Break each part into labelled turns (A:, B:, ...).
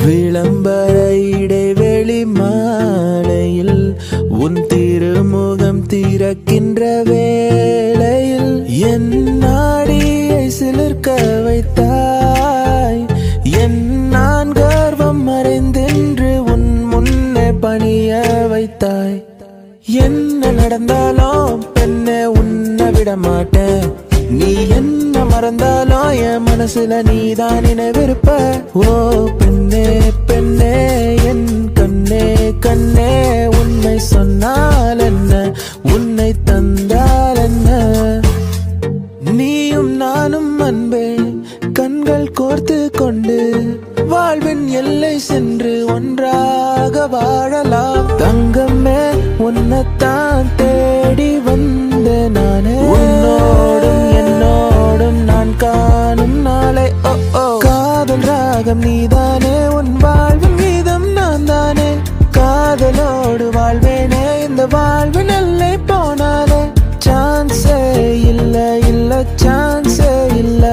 A: விளம்பர இடைவெளி மாலையில் உன் திருமுகம் திறக்கின்ற வேளையில் என் நாடியை சிலிர்க்க வைத்தாய். என் நான் கர்வம் மறைந்தென்று உன் முன்னே பணிய வைத்தாய். என்ன நடந்தாலும் பெண்ணே உன்னை விட மாட்டேன். நீ என்ன மறந்தாலும் என் மனசுல நீதான் நினைவிருப்ப. ஓ பெண்ணே பெண்ணே என் கண்ணே கண்ணே உண்மை சொன்னால் என்ன உன்னை தந்தால் என்ன. நீயும் நானும் அன்பே கண்கள் கோர்த்து கொண்டு வாழ்வின் எல்லை சென்று ஒன்றாக வாழலாம். தங்கமே உன்னைத்தான் தேடி வந்த நானே. உன்னோடும் என்னோடும் நான் காணும் நாளை ஓ ஓ. காதல் ராகம் நீதானே உன் வாழ்வின் கீதம் நான் தானே. காதலோடு வாழ்வேனே இந்த வாழ்வின் எல்லை போனாலே. சான்ஸே இல்ல இல்ல சான்ஸே இல்ல.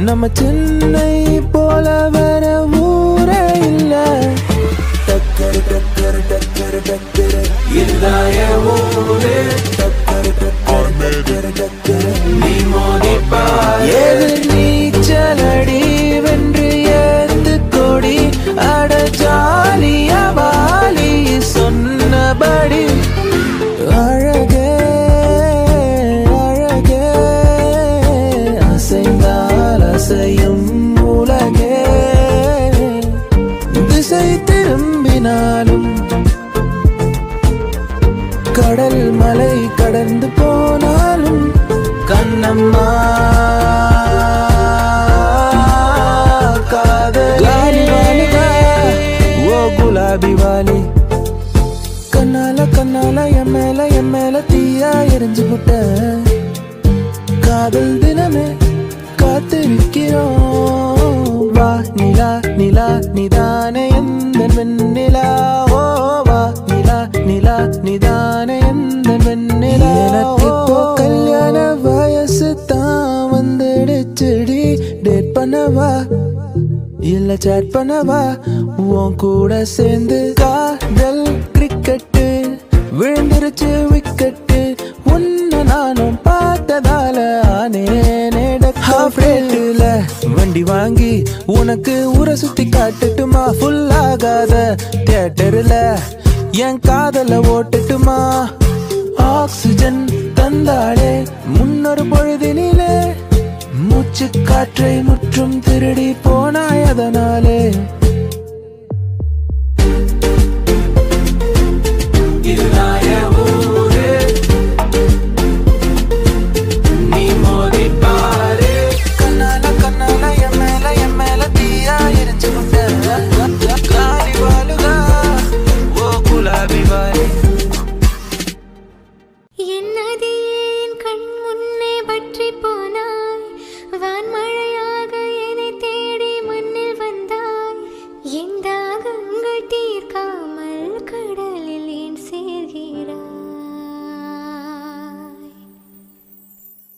A: நம்ம சென்னை போல வர ஊரே இல்ல. டக்கரு டக்கரு டக்கரு டக்கரு இல்லாய ஊரே. டக்கரு டக்கரு டக்கரு டக்கரு நீ மோதிப்பா. எதிர் நீச்சலடி வென்று ஏந்து கொடி அட ஜாலியா வாலி சொன்னபடி. அழகே அழகே அசைந்தால் அசையும் உலகே. திசை திரும்பினாலும் கடல் மலை கடந்து போனாலும் கண்ணம்மா காதலி ஓ குலாபி வாலி. கண்ணால கண்ணால என் மேல தீயா எரிஞ்சு புட்ட. காதல் தினமே காத்திருக்கிறோம். வா நிலா நிலா நிதானே எந்த வெண்ணிலா. ஓ வா நிலா நிலா நிதானே எந்த வெண்ணிலா. எனக்கு இப்போ கல்யாண வயசு தான் வந்துடுச்சுடி. டேட் பண்ணவா இல்ல சாட் பண்ணவா உன் கூட சேர்ந்து. காதல் கிரிக்கெட்டு விழுந்துருச்சு விக்கெட்டு. உன்னை நானும் பார்த்ததால ஆனேனே. ஹாஃப் ரேட்டுல வண்டி வாங்கி உனக்கு ஊரை சுத்தி காட்டுட்டுமா. ஃபுல் ஆகாத தியேட்டர்ல என் காதல ஓட்டுட்டுமா. ஆக்சிஜன் தந்தாளே முன்னொரு பொழுதினிலே. மூச்சு காற்றை முற்றும் திருடி போனாய் அதனாலே.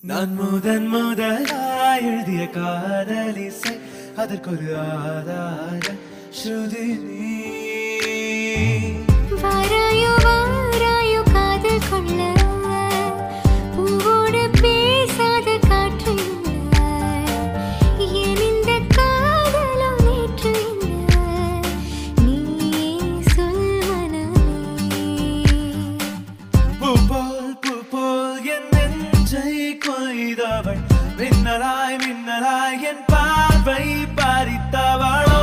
B: நான் முதன் முதலாய் எழுதிய காதலிசை அதற்கொரு ஆதார ஸ்ருதி நீ.
C: வாராயோ வாராயோ காதல் கொள்ள பூவோடு பேசாத காற்று இல்ல. என் இந்த காதலோ நேற்று இல்ல. நீயே சொல் மனமே.
B: பூ போல் என் நெஞ்சை கொய்தவள். மின்னலாய் மின்னலாய் என் பார்வை பறித்தவளோ.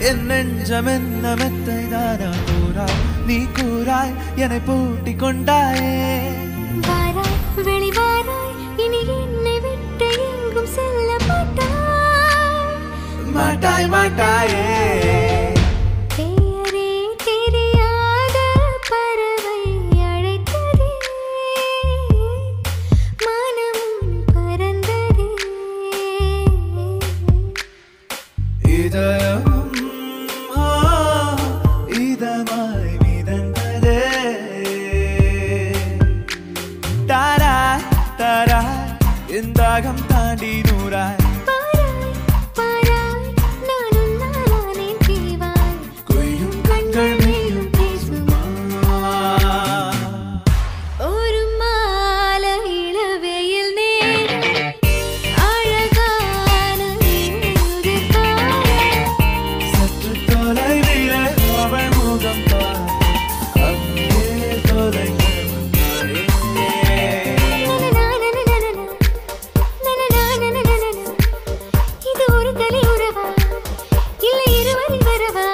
B: என் நெஞ்சம் என்ன மெத்தை தானா போனாய். நீ கூறாய் என்னை பூட்டி கொண்டாயே
C: வாராய் வெளிவாராய் இனி என்னை விட்டு எங்கும் செல்ல மாட்டாய்
B: மாட்டாய் மாட்டாயே
C: பெயரே தெரியாத பறவை அழைத்ததே மனமும் பறந்ததே
B: இதயமும் இதமாய் மிதந்ததே தாராய் தாராய் என் தாகம் தாண்டி நூறாய்
C: பாராய் பாராய் நான் உன்னாலானே தீவாய்
B: கொய்யும் கண்கள் மேலும் பேசுமா
C: ஒரு மாலை இளவெயில் நேரம் அழகான ஒரு காலம்
B: சற்று தொலைவிலே அவள் முகம் பார் அங்கே தொலைந்தவன்
C: இது ஒரு தனி உறவா இல்லை இருவரின் வரவா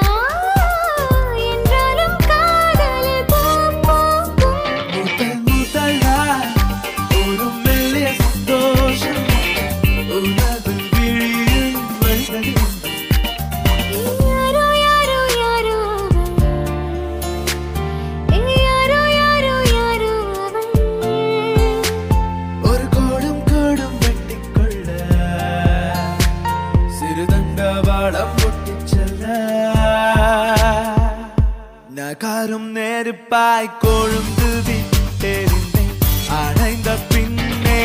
C: என்றாலும் காதல் பூக்கும்
B: முதல் முதலாய் ஒரு மெல்லிய சந்தோஷம் உனது விழியில் வழிந்தது
C: யாரோ யாரோ யாரோ அவள் யாரோ யாரோ யாரோ அவள்
B: ஒரு கோடும் கோடும் வெட்டிக்கொள்ள சிறுதண்டவாளம் பொட்டிச் செல்ல நகாரும் நெருப்பாய் கொழுந்து விட்டெறிந்தேன் அணைந்த பின்னே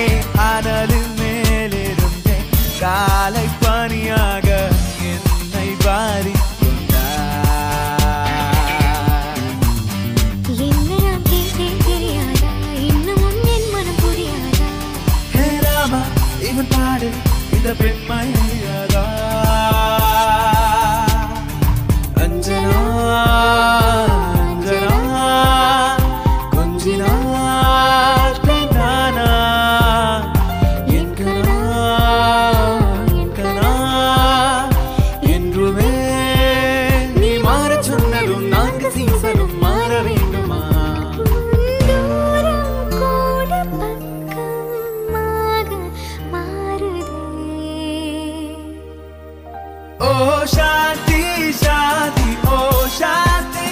B: அனலின் மேலிருந்தேன் காலை பனியாக என்னை வாரி
C: என்ன நான் கேட்டேன் தெரியாதா இன்னமும் என் மனம் புரியாதா
B: ஹே ராமா இவன் பாடு இந்த பெண்மை அறியாதா அஞ்சனா அஞ்சனா கொஞ்சினாள் பெண்ணானா என் கனா என் கனா என்றுமே நீ மாறச் சொன்னதும் நான்கு சீசனும் மாற வேண்டுமா
C: தூரம் கூட பக்கமாக மாறுதே
B: ஓ சாந்தி சாந்தி ஓ சாந்தி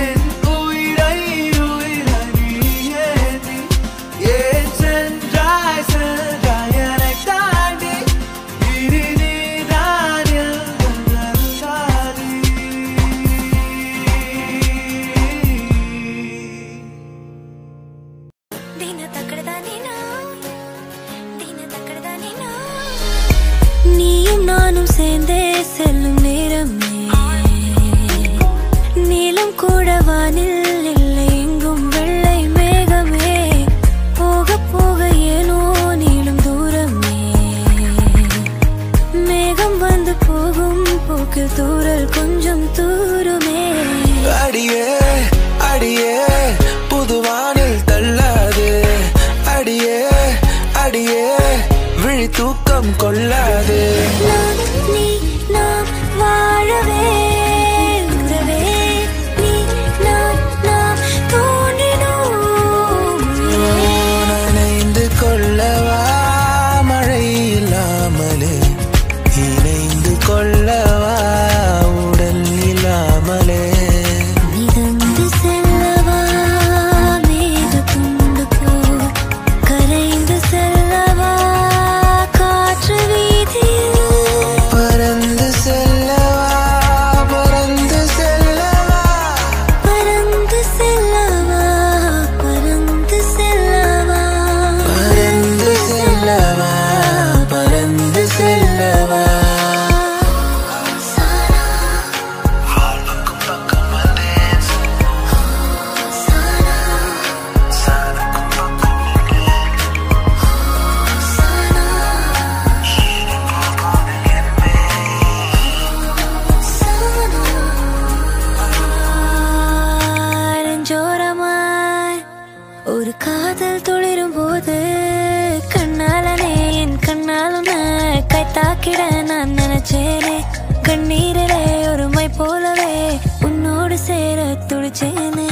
B: என் உயிரை உயிரை நீ ஏந்தி ஏன் சென்றாய் சென்றாய் என்னை தாண்டி இனி நீதான் எந்த நல்லாதி
C: நீயும் நானும் சேர்ந்தே செல்லும் நேரமே நீலம் கூட வானில் இல்லை எங்கும் வெள்ளை மேகமே போக போக ஏனோ நீளும் தூரமே மேகம் வந்து போகும் போக்கில் தூறல் கொஞ்சம் தூருமே
A: அடியே அடியே புதுவானில் தள்ளாது அடியே அடியே விழி தூக்கம் கொள்ளாது
C: நான் நீ நாம் வாழவே உறவே நீ நான் நாம் தோன்றினோம்
A: நனைந்து கொள்ளவா மழை இல்லாமலே இணைந்து கொள்ளவா உடல் இல்லாமலே
C: மிதந்து செல்லவா மேகத்துண்டு போல் கரைந்து செல்லவா காற்று வீதியில்
A: பறந்து செல்லவா பறந்து செல்லவா
C: பறந்து செல்லவா பறந்து செல்லவா
A: பறந்து செல்லவா பறந்து செல்லவா வாழ்வுக்கும் பக்கம் வந்தேன் சாணுக்கும் பக்கம் நின்றேன்
C: நெஞ்சோரமாய் ஒரு காதல் துளிரும் போது கண்ணாலனே என் கண்ணால் உன்னை கைத்தாக்கிட நான் நினைச்சேனே கண்ணீரிலே ஒரு மை போலவே உன்னோடு சேர துடிச்சேனே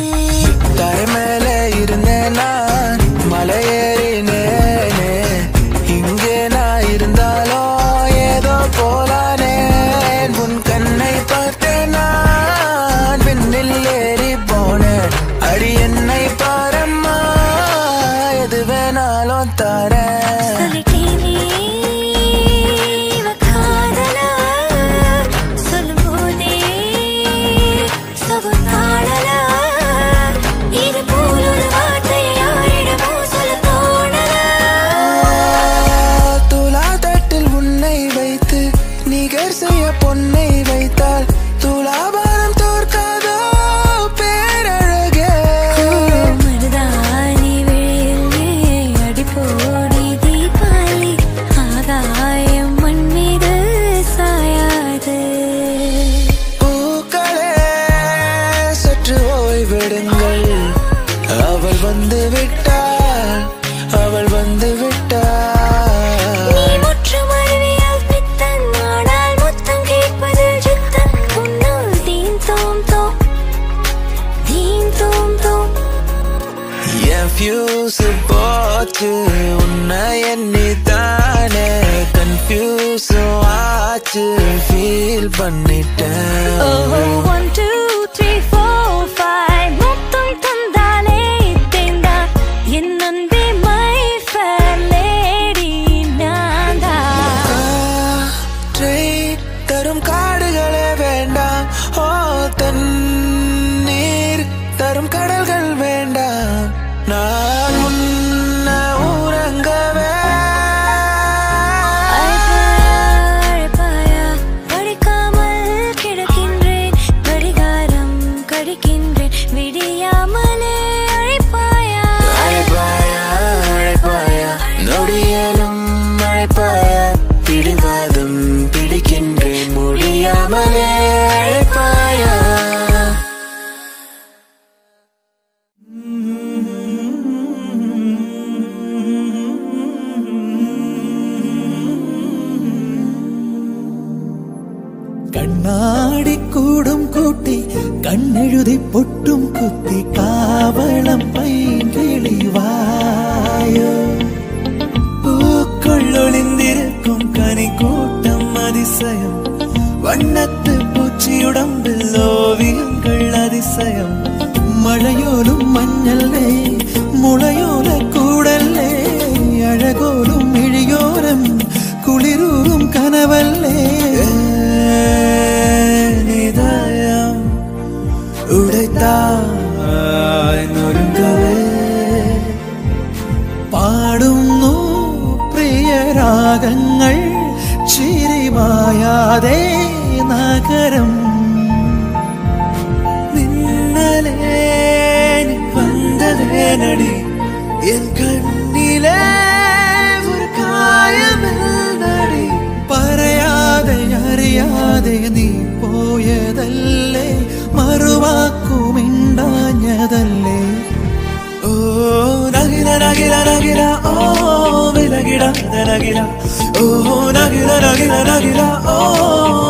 C: 1 2 3 4 5 முத்தம் தந்தாலே தேந்தா என் அன்பே மை ஃபேர் லேடி நான்தா
A: தரும் காடுகளே வேண்டாம் ஓ தண்ணீர் தரும் கடல்கள் வேண்டாம் நான் உன்ன உறங்கவே
C: அழைப்பாயா படிக்காமல் கிடக்கின்றேன் கடிகாரம் கடிக்கின்றேன் விடியாமலே அழைப்பாயா
A: அழைப்பாயா அழைப்பாயா நொடியலும் அழைப்பாயா பிடிவாதம் பிடிக்கின்றேன் முடியாமலே அழைப்பாயா
B: கண்ணாடி கூடும் கூட்டி கண்ணெழுதி பொட்டும் குத்தி காவலம் பைங்கிழிவாயோ பூக்கள் ஒளிந்திருக்கும் கனி கூட்டம் அதிசயம் வண்ணத்து பூச்சியுடம்பில் ஓவியங்கள் அதிசயம் மழையோலும் மஞ்சளே முளையோல கூடல்லே அழகோலும் இழியோரம் குளிரூரும் கனவல்லே நிதயம் உடைத்தாய் நொறுங்கவே பாடுന്നു പ്രിയരാഗങ്ങൾ ചിരിമായാതെ നഗരം നിന്നലേ വന്നതേ നടി എൻ കണ്ണിലെ ഒരു കായമെന്നടി പറയാതെ അറിയാതെ നീ പോയതല്ലേ മറുവാക്കുമിണ്ടാഞ്ഞതല്ലേ ഓ നഗില നഗില നഗില ഓ വിലകിട നഗില ഓ നഗില നഗില നഗില ഓ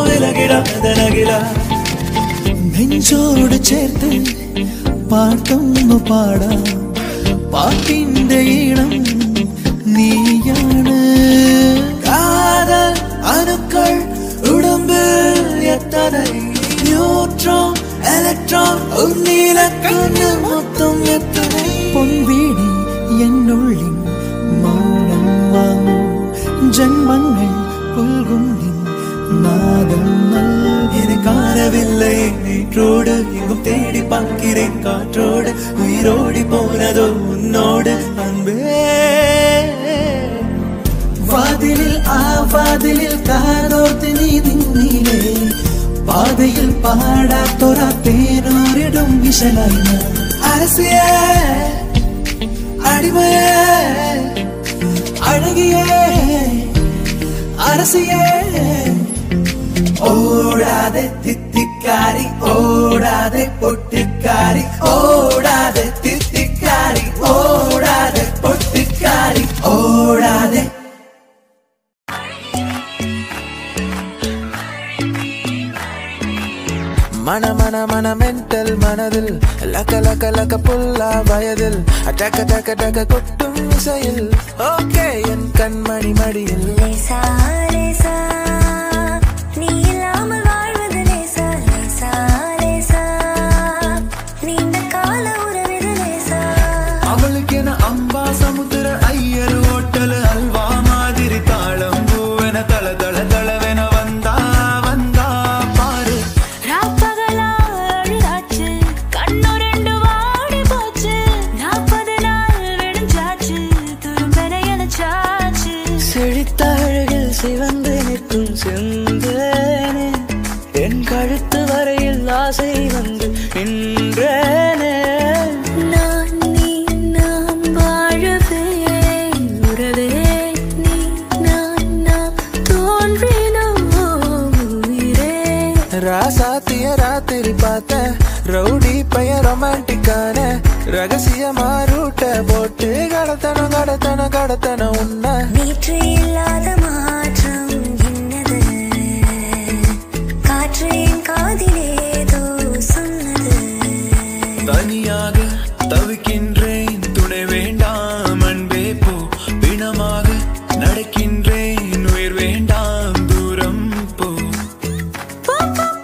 B: വിലകിട നഗില നെഞ്ചോട് ചേർത്ത് പാട്ടൊന്നു പാടാം പാട്ടിന്റെ ഈണം നീയാണ് കാതൽ അണുക്കൾ ഉടമ്പിൽ എത്തனை ന്യൂട്രോൺ ഇലക്ട്രോൺ ഉന്നീല കണ്ണ് മൊത്തം എത്തனை പൊൻവീണി എന്നുള്ളിൽ മൗനം വാങ്ങും ജന്മങ്ങൾ പുൽകും നാദം എന്നെ കാണവിல்லை நேற்றோடு எங்கும் தேடி பார்க்கிறேன் காற்றோடு உயிரோடி போனதோ உன்னோடு அன்பே വാതിലിൽ ആ വാതിലിൽ കാതോർത്ത് നീ നിന്നിലേ പാതയിൽ പാടാത്തൊര തേനോരിടും വിശലായി അരസിയേ അടിമയേ അഴകിയേ അരസിയേ ഓടാതെ തിത്തിക്കാരി ഓടാതെ പൊട്ടിക്കാരി ഓടാതെ തിത്തിക്കാരി ഓടാതെ പൊട്ടിക്കാരി ഓടാതെ
A: மன மன மன மென்டல் மனதில் லக்க லக்க லக்க புல்லா வயதில் டக்க டக்க டக்க கொட்டும் இசையில் ஓகே என் கண்மணி மடியில்
C: லேசா லேசா நீ இல்லாமல் வாழ்வது லேசா லேசா லேசா நீண்ட கால உறவிது லேசா
B: அவளுக்கு என அம்பா சமுத்திர ஐயர் ஹோட்டல் அல்வா மாதிரி தாளம் பூவென தள தள தளவென வந்தா வந்தா பாரு
C: ராப்பகலா அழுதாச்சு கண்ணு ரெண்டு வாடி போச்சு 40 நாள் விடுஞ்சாச்சு துரும்பென எனச்சாச்சு
D: செழித்த அழகில் சிவந்து நிற்கும் செந்தேனே என் கழுத்து வரையில் ஆசை வந்து நின்றேனே
C: நான் நீ நாம் வாழவே உறவே நீ நான் தோன்றினோம் உயிரே
A: ராசாத்திய ராத்திரி பார்த்த ரவுடி பைய ரொமான்டிக்கான ரகசியமா ரூட்ட போட்டு கடத்தணும் கடத்தணும் கடத்தணும் உன்ன
C: நேற்று இல்லாத மாற்றம் என்னது காற்று என் காதிலேதோ சொன்னது
B: தனியாக தவிக்கின்றேன் துணை வேண்டாம் அன்பே போ பிணமாக நடக்கின்றேன் உயிர் வேண்டாம் தூரம் போ
C: பூக்கும்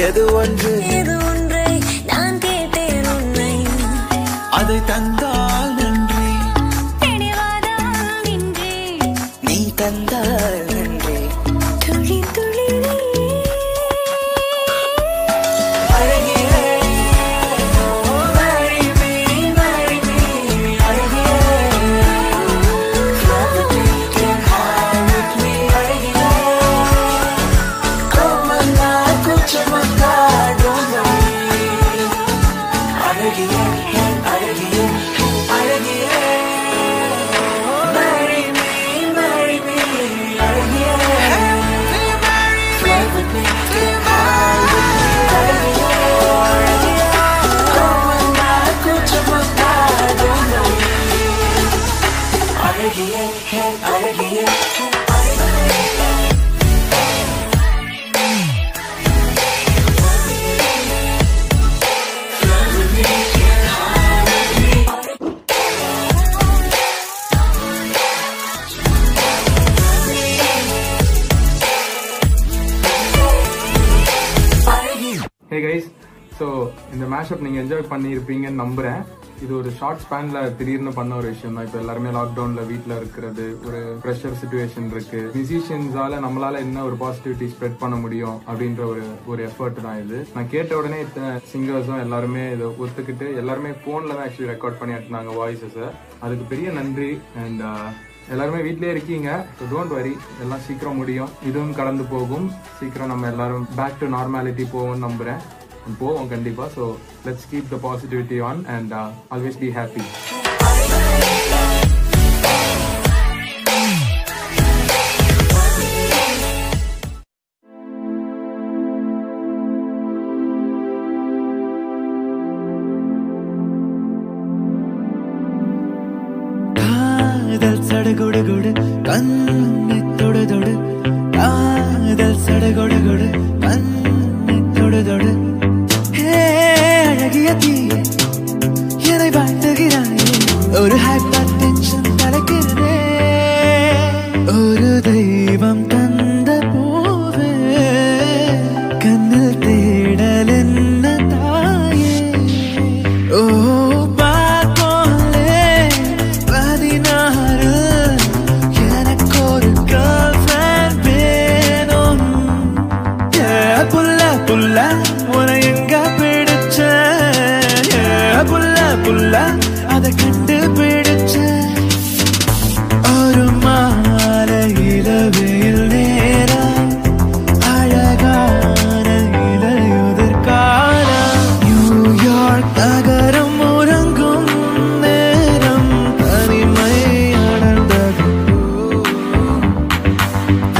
A: எது ஒன்றை
C: நான் கேட்டேன் உன்னை
B: அதை தந்தால் நன்றி
D: நீ தந்தால் நன்றி
C: துளி துளி
E: Hey guys, so இந்த மேஷப் நீங்க என்ஜாய் பண்ணியிருப்பீங்கன்னு நம்புறேன். இது ஒரு ஷார்ட் ஸ்பேன்ல திடீர்னு பண்ண ஒரு விஷயம் தான். இப்போ எல்லாருமே லாக்டவுன்ல வீட்ல இருக்கிறது, ஒரு ப்ரெஷர் சிச்சுவேஷன் இருக்கு. மியூசிஷியன்ஸால நம்மளால என்ன ஒரு பாசிட்டிவிட்டி ஸ்ப்ரெட் பண்ண முடியும் அப்படின்ற ஒரு எஃபர்ட் தான் இது. நான் கேட்ட உடனே சிங்கர்ஸும் எல்லாருமே இதை ஒத்துக்கிட்டு எல்லாருமே போன்ல தான் ஆக்சுவலி ரெக்கார்ட் பண்ணி எடுத்தாங்க வாய்ஸஸ். அதுக்கு பெரிய நன்றி. அண்ட் எல்லாருமே வீட்லயே இருக்கீங்க, ஸோ டோன்ட் வரி, எல்லாம் சீக்கிரம் முடியும். இதுவும் கடந்து போகும். சீக்கிரம் நம்ம எல்லாரும் பேக் டு நார்மாலிட்டி போவோம்னு நம்புறேன். போவோம் கண்டிப்பா. So let's keep the positivity on and always be happy.
B: சடகுடுகுடு கண்ணை தொடு தொடு காதல் சடகுடுகுடு கண்ணை தொடு தொடு அழகிய தீயே என்னை வாழ்த்துகிறாயே ஒரு ஹைப்பர் டென்ஷன் தலைக்கிறதே ஒரு தெய்வம் தந்த பூவே கண்ணில் தேடல் என்ன தாயே ஓ அதை கண்டுபிடிச்ச ஒரு மாலை இளவேல் நேரம் அழகான இளையுதிர் காலம் நியூயார்க் நகரம் உறங்கும் நேரம் தனிமை அடர்ந்தது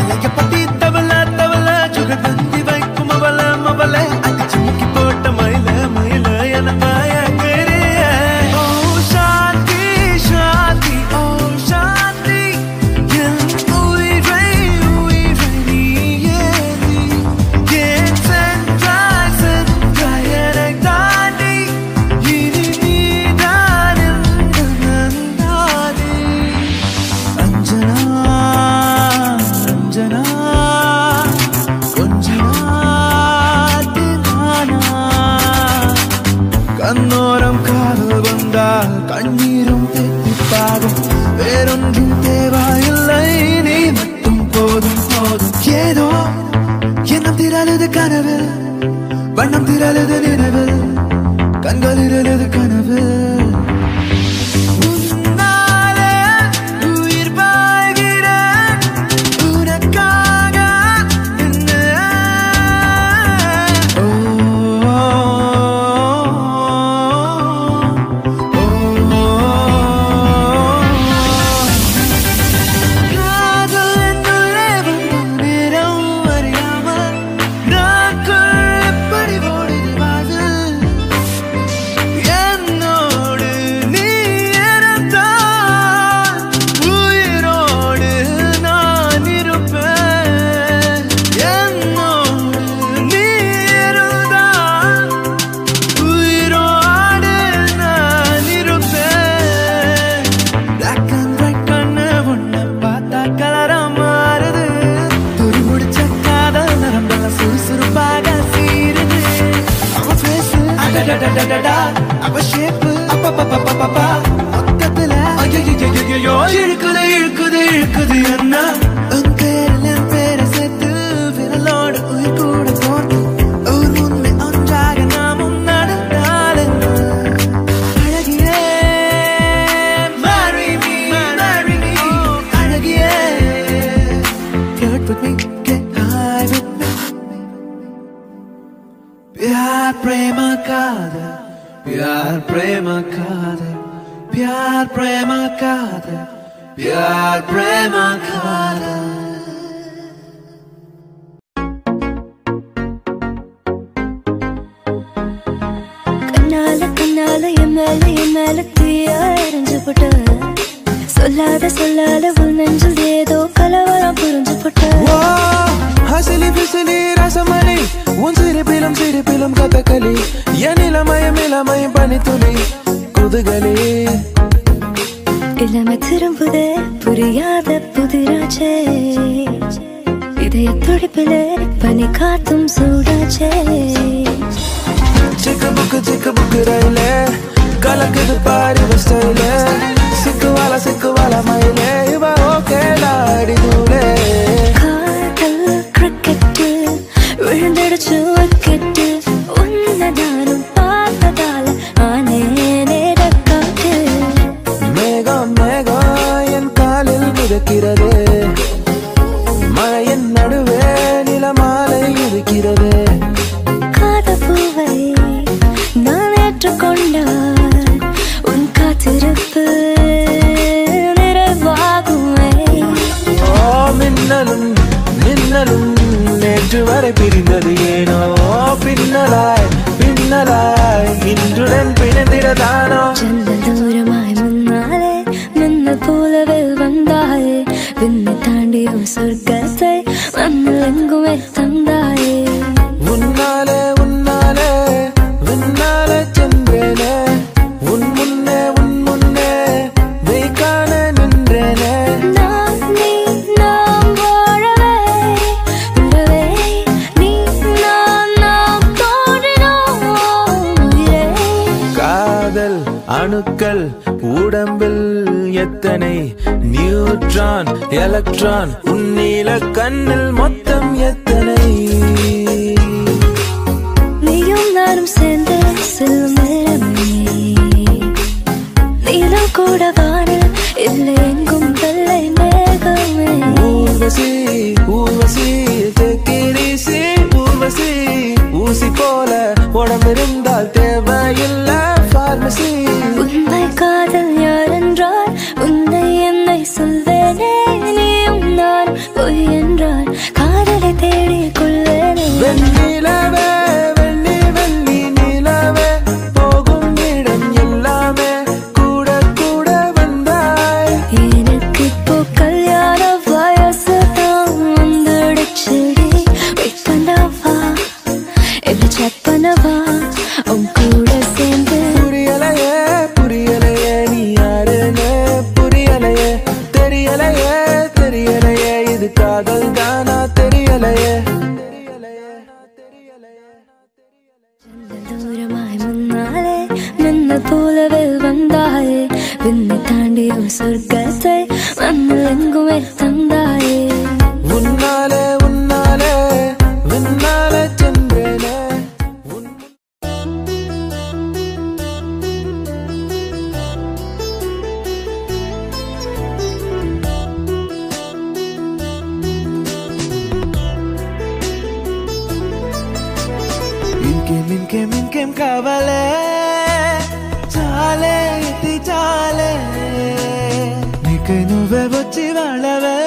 B: அலையப்பட்டி தவள தவள சுகர் தந்தி வைக்கும் அவள அடிச்சு முக்கி போட்ட மயில மயில எனக்காய கண்ணோரம் காதல் வந்தால் கண்ணீரும் தெத்திப்பாகும் வேறொன்றும் தேவையில்லை நீ மட்டும் போதும் போதும் ஏதோ எண்ணம் திரளுது கனவில் வண்ணம் திரளுது நினைவில் கண்களிரழுது கனவில் ஓடுது அடடடடடடா அவ ஷேப் அப்பப்பப்பப்பப்பா பக்கத்துல ஐயோ இழுக்குது இழுக்குது இழுக்குது அண்ணா உன் பேரில் என் பேரை சேர்த்து விரலோடு உயிர் கூட போட்டு ஒரு உண்மை ஒன்றாக நாமும் நடந்தால் அழகியே marry me அழகியே flirt with me get high with me प्यार प्रेम कादर प्यार प्रेम कादर प्यार प्रेम कादर प्यार प्रेम कादर
C: கண்ணால என் மேல தீயா எரிஞ்சு போட்ட சொல்லாத உன் நெஞ்சில் ஏதோ கலவரம் புரிஞ்சு போட்ட
A: ஹசிலி பிசிலி ரசமணி உன் சிரிப்பிலும் கதகளி என் இளமயம் பனித்துளி குதுகலி
C: இளமை திரும்புதே புரியாத புதிராச்சே இதய துடிப்பிலே பனி காத்தும் சூடாச்சே
A: சிக்கு புக்கு ரயிலே கலக்குது பாரு ஸ்டைலே சிக்குவால மயிலே இவ ஓகே லாடி தூளே
C: காதல் கிரிக்கெட்டு விழுந்துடுச்சு விக்கெட்டு உன்னதானும் பார்த்ததால ஆனேனே டக்காட்டு
A: மேகம் என் காலில் மிதக்கிறது மழையின் நடுவே நிலமாலை இருக்கிறது
C: காதப்பூவை நான் ஏற்றுக்கொண்டால் உன் காத்திருப்பு நிறைவாகுமே
A: மின்னலும் நேற்று வரை பிரிந்தது ஏனோ பின்னலாய் இன்றுடன் பிணைந்திடதானோ
C: ஜன்னல் தூரமாய் முன்னாலே மின்னல் போலவே வந்தாயே விண்ணை தாண்டியும் சொர்க்கத்தை மண்ணில் எங்குமே தந்தாயே
A: உன்னாலே சென்றேனே உன் முன்னே வெய்கான நின்றேனே
C: நாம் வாழவே உறவே நீ நாம் தோன்றினோம் உயிரே
A: காதல் அணுக்கள் உடம்பில் எத்தனை நியூட்ரான் எலக்ட்ரான் உன்னில கண்ணில் மொத்தம் எத்தனை
C: நீயும் நானும் சேர்ந்து செல்லும் நேரமே நீலம் கூட வானில் இல்லை எங்கும் வெள்ளை மேகமே
A: ஊர்வசி தெக்கிரிசி ஊர்வசி ஊசி போல உடம்பிருந்தால் தேவையில்லை பார்மசி
C: உண்மை காதல் யாரென்றால் உன்னை என்னை சொல்வேனே நீயும் நான் பொய் என்றால் காதலை தேடிக் கொள்வேனே
A: வெண்ணிலவே வெள்ளி நிலவே போகும் இடம் எல்லாமே கூட வந்தாய்
C: எனக்கு இப்போ கல்யாண வயசு தான் வந்துடுச்சுடி வெயிட் பண்ணவா எப்படி செக் பண்ணவா உன் கூட சேர்ந்து
A: புரியலையே நீ யாருன்னு புரியலையே தெரியலையே இது காதல் தானா தெரியலையே
C: தூரமாய் முன்னாலே மின்னல் போலவே வந்தாயே விண்ணை தாண்டியும் சொர்க்கத்தை மண்ணில் எங்குமே தந்தாயே
A: உன்னாலே சென்றேனே
B: ఇంకేం కావాలే చాలే ఇది చాలే నీకై నువ్వే వచ్చి వాళ్ళవే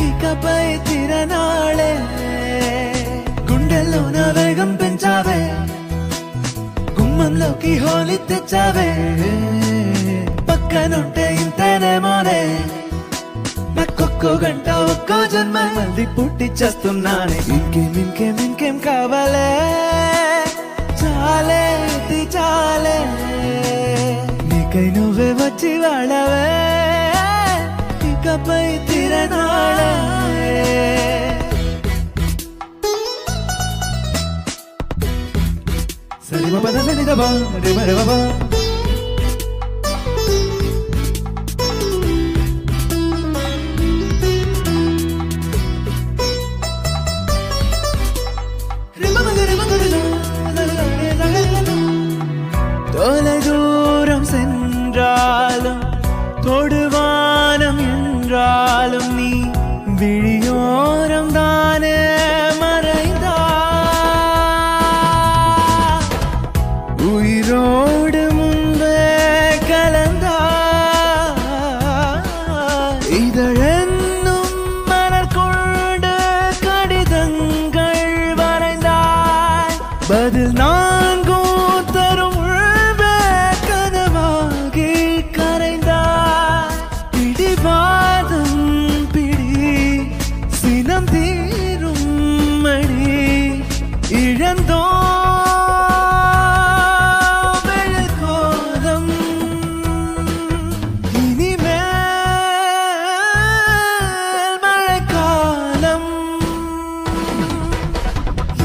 B: ఇకపై తిరనాళే గుండెల్లో నా వేగం పెంచావే గుమ్మంలోకి హోలీ తెచ్చావే పక్కనుంటే ఇంతేనేమోనే నాకొక్కో గంట ఒక్కో జన్మ మళ్ళీ పుట్టిచ్చేస్తున్నానే ఇంకేం కావాలే చాలే ఇది చాలే నీకై నువ్వే వచ్చి వాళ్ళవే ఇకపై తిరనాళే సరే தொலைதூரம் சென்றாலும் தொடுவானம் என்றாலும் நீ விழியோரம் தானே மறைந்தா உயிரோடு முன்பே கலந்தா இதழென்னும் மலர் கொண்டு கடிதங்கள் வரைந்தாய் பதில் நான்கும் தரும் கனவாகி கரைந்தாய் பிடிவாதம் பிடி சினம் தீரும் மணி இழந்தோ வெள்ளக்கோலம் இனிமேல் மழைக்காலம்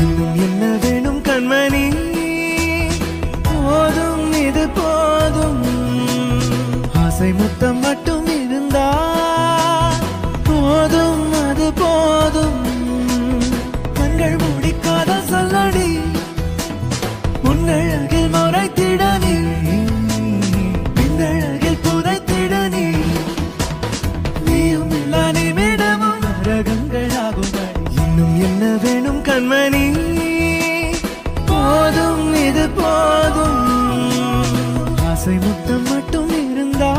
B: இன்னும் என்ன வேணும் கண்மணி போதும் இது போதும் ஆசை முத்தம் மட்டும் இருந்தா போதும் அது போதும் கண்கள் மூடிக்காத சொல்லடி முன்னழகில் முறைத்திட நீ பின்னழகில் புதைத்திட நீ நீயும் எல்லா நிமிடமும் நரகங்களாகும் இன்னும் என்ன வேணும் கண்மணி போதும் இது போதும் ஆசை முத்தம் மட்டும் இருந்தா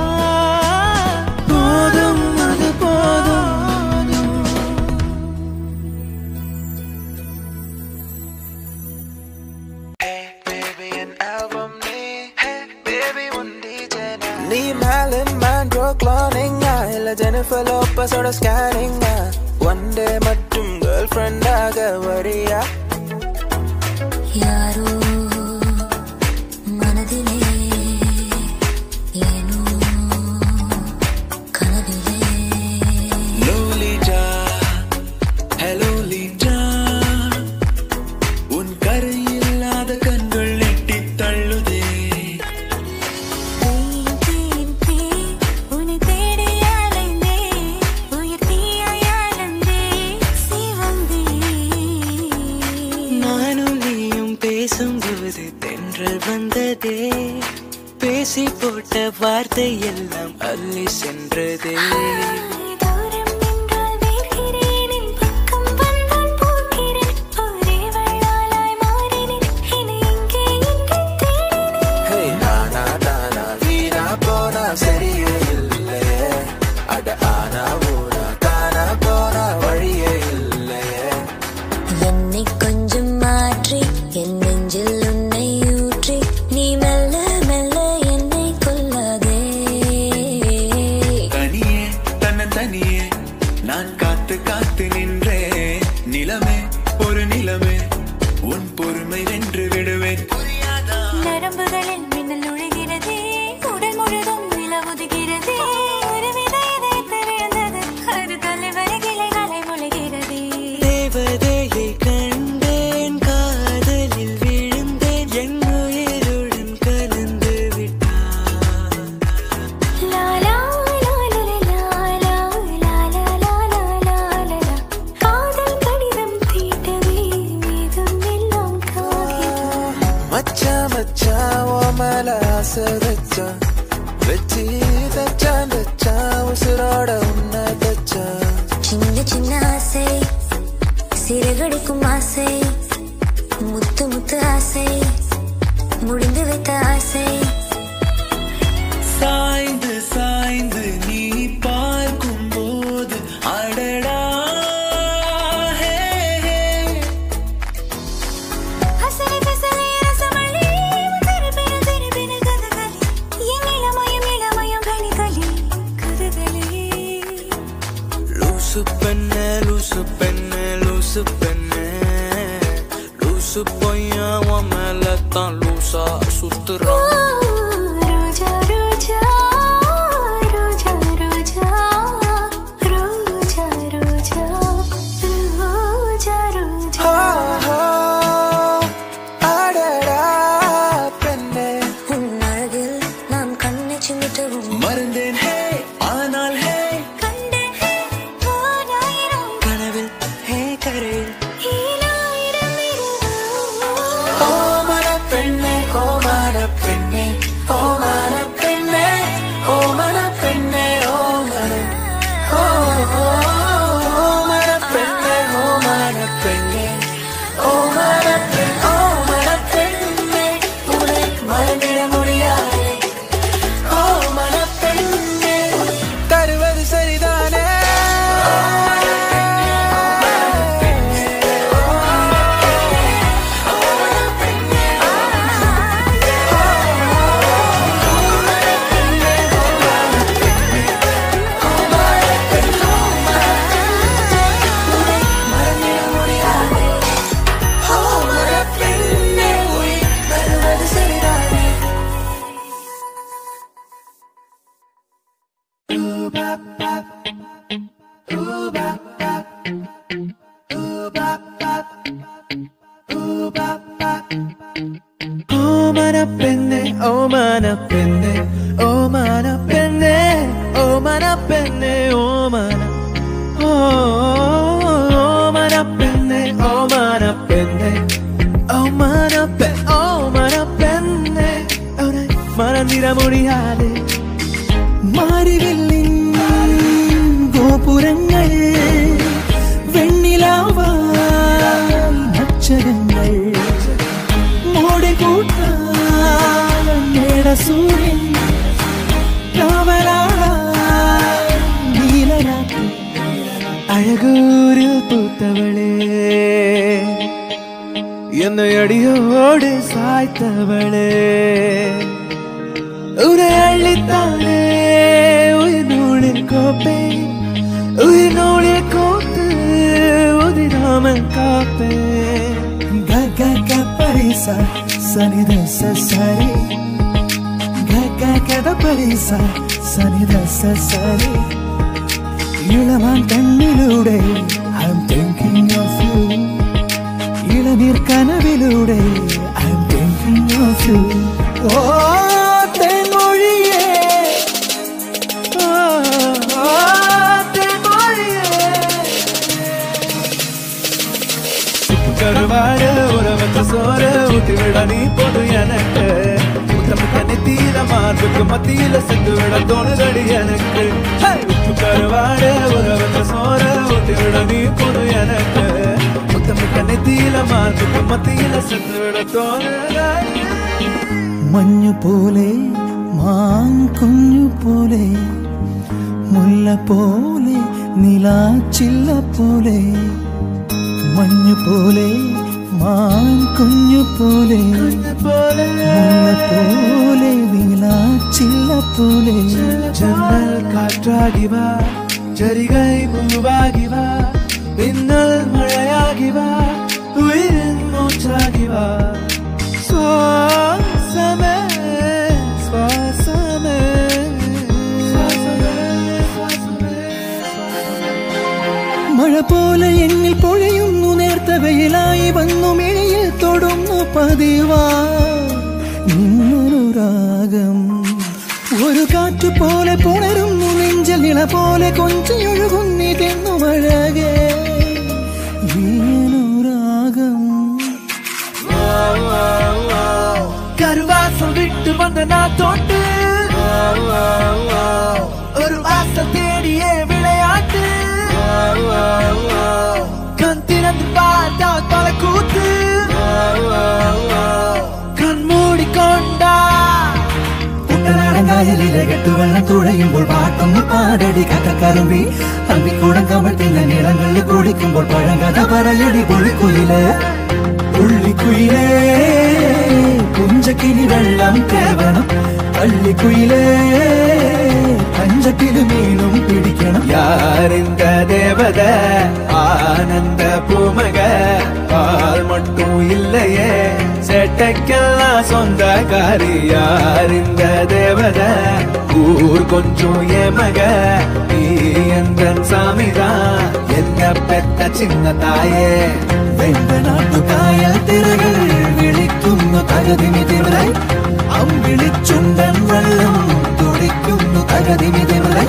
B: போதும் அது போதும்
A: நீ மேலின் மேண்ட்ரோ க்ளோனிங்கா இல்ல ஜெனிஃபர் லோபஸோட ஸ்கேனிங்கா ஒன் டே மட்டும் கேர்ள் ஃப்ரெண்டாக வரியா
C: யாரோ மனதிலே ஏனோ கனவிலே
B: லோலிடா ஹலோலிடா உன் கரையில்லாத கண்கள் எட்டி தள்ளுதே
C: உன்னை தேடி அலைந்தே உயிர் தீயாயானந்தே சிவந்தே
D: நானும் நீயும் பேசும்போது தென்றல் வந்ததே பேசி போட்ட வார்த்தை எல்லாம் அள்ளி சென்றதே
C: தூரம் நின்றால் வேர்க்கிறேன் என் பக்கம் வந்தால் போகிறேன் ஒரே வள்ளாலாய் மாறினேன் என்னை எங்கே தேடினேன்
A: ஹே நானா தானா வீணா போனா சரியே இல்லையே அட ஆனா ஊனா தானா போனா வழியே இல்லையே
C: என்னை கொஞ்சம் மாற்றி என் நெஞ்சில் உன்னை ஊற்றி நீ மெல்ல மெல்ல என்னை கொல்லாதே
B: தனியே தனியே நான் காத்து காத்து நின்றேன் நிலமே ஒரு நிலமே உன் பொறுமை வென்று விடுவேன் புரியாதா
C: நரம்புகளில் மின்னல் நுழைகிறதே உடல் முழுதும் நிலவுதுகிறதே ஒரு வித இதயத்தை விழுந்தது ஒரு தலைவரை கிளைகளை முளைகிறதே
D: தேவதையை கண்டேன் காதலில் விழுந்தேன் என் உயிருடன் கலந்து விட்டான்
C: லாலா லாலா லாலா லாலா லாலா லாலா காதல் கடிதம் தீட்டவே மீதும் எல்லாம் காகிதம்
A: மச்சான் மச்சான் ஓ மேல ஆசை வச்சான் வச்சு தச்சான் தச்சான் உசுரோட உன்னை தச்சான்
C: சின்ன சின்ன ஆசை சிறகடிக்கும் ஆசை முத்து முத்து ஆசை முடிந்து வைத்த ஆசை
B: சாய்ந்து சாய்ந்து நீ பார்க்கும் போது அடடா ஹே ஹே
C: அசலை பசலை ரசமழை திருப்பின திருப்பின கதகளி என் இளமயம் இளமயம் கனிகளி கதகளி
D: லூசு பெண்ணே லூசு பெண்ணே லூசு பெண்ணே லூசு பையன் உன் மேல தான் லூசா சுத்துறான்
C: ரோஜா ரோஜா ரோஜா ரோஜா ரோஜா ரோஜா ரோஜா ரோஜா
A: அடடா பெண்ணே ஓ மான பெண்ணே ஓ மான பெண்ணே ஓ மான பெண்ணே ஓ மான ஓ மான பெண்ணே ஓ மான பெண்ணே ஓ மான பெண்ணே ஓ மான பெண்ணே உன்னை மறந்திட முடியாது ஓ மான பெண்ணே தருவது சரிதானே மறந்திட முடியாது மாறிவில்லின் கோபுரங்கள் வெண்ணிலாவால் நட்சகங்கள் மோடி கூட்டால் மேட சூரியன் காவலாளாய் நீலராக்கு அழகூரில் பூத்தவளே என்னை அடியோடு சாய்த்தவளே உரை அள்ளித்தானே உயிர் நூலில் கோப்பை உயிர் நூலில் கோத்து உதிராமல் காப்பே கக பரிசா சனித சரி கத பரிசா சனித சரி இளமான் கண்ணிலூடே I'm thinking of you இளநீர் கனவிலூடே I'm thinking of you தென்மொழியே தென்மொழியே கருவாடு உறவற்ற சோறு ஊட்டி விட நீ போது எனக்கு முத்தமிட்ட நெத்தியில மார்புக்கு மத்தியில சென்று விட தோணுதடி எனக்கு கருவாடு உறவற்ற சோறு ஊட்டி விட நீ போது எனக்கு முத்தமிட்ட நெத்தியில மார்புக்கு மத்தியில சென்று விட தோணுதடி മഞ്ഞു പോലെ മാൻകുഞ്ഞു പോലെ മുല്ല പോലെ നിലാച്ചില്ല പോലെ മഞ്ഞു പോലെ മാൻകുഞ്ഞു പോലെ മുല്ല പോലെ നിലാച്ചില്ല പോലെ ജന്നൽ കാറ്റാകി വാ ചരികൈ പൂവാകി വാ മിന്നൽ മഴയാകി വാ ഉയരൻ മൂച്ചാകി വാ മഴ പോലെ എന്നിൽ പൊഴിയുന്നു നേർത്ത വെയിലായി വന്നു മിഴിയിൽ തൊടുന്നു പതിവാ നിന്നൊരു രാഗം ഒരു കാറ്റു പോലെ പുണരുന്നു നെഞ്ചൽ ഇള പോലെ കൊഞ്ചൊഴുകുന്നിതെന്നു അഴകേ രാഗം கருவாசம் விட்டு வந்த நான் தோட்டு ஒரு வாசம் தேடியே விளையாட்டு கண் திறந்து பார்த்தா பல கூத்து கண் மூடிக்கொண்டா കുട്ടനാടങ്കായലിലെ കെട്ടുവെള്ളം തുഴയുമ്പോൾ പാട്ടൊന്ന് പാടടി കഥക്കറുമ്പി അമ്പിക്കൂടം കമഴ്ത്തിന നിറങ്ങളിൽ കുടിക്കുമ്പോൾ പഴങ്കഥ പറയടി പുള്ളിക്കുയില് പുള്ളിക്കുയിലേ പുഞ്ചക്കിനി വെള്ളം കേവണം പള്ളിക്കുയിലേ പഞ്ചക്കില് മീനും പിടിക്കണം യാരിந்த தேவத ஆனந்த பூமக பால் மட்டும் இல்லையே சேட்டைக்கெல்லாம் சொந்தக்காரி யாரிந்த தேவத ஊர் கொஞ்சம் ஏமக நீ எந்த சாமிதான் என்ன பெத்த சின்ன தாயே വെണ്ട നാട്ടുകായൽ തിരകൾ വിളിക്കുന്നു തകതിമിതിവരെ അമ്പിളിച്ചുണ്ടൻ വെള്ളം തുടിക്കുന്നു തകതിമിതിവരെ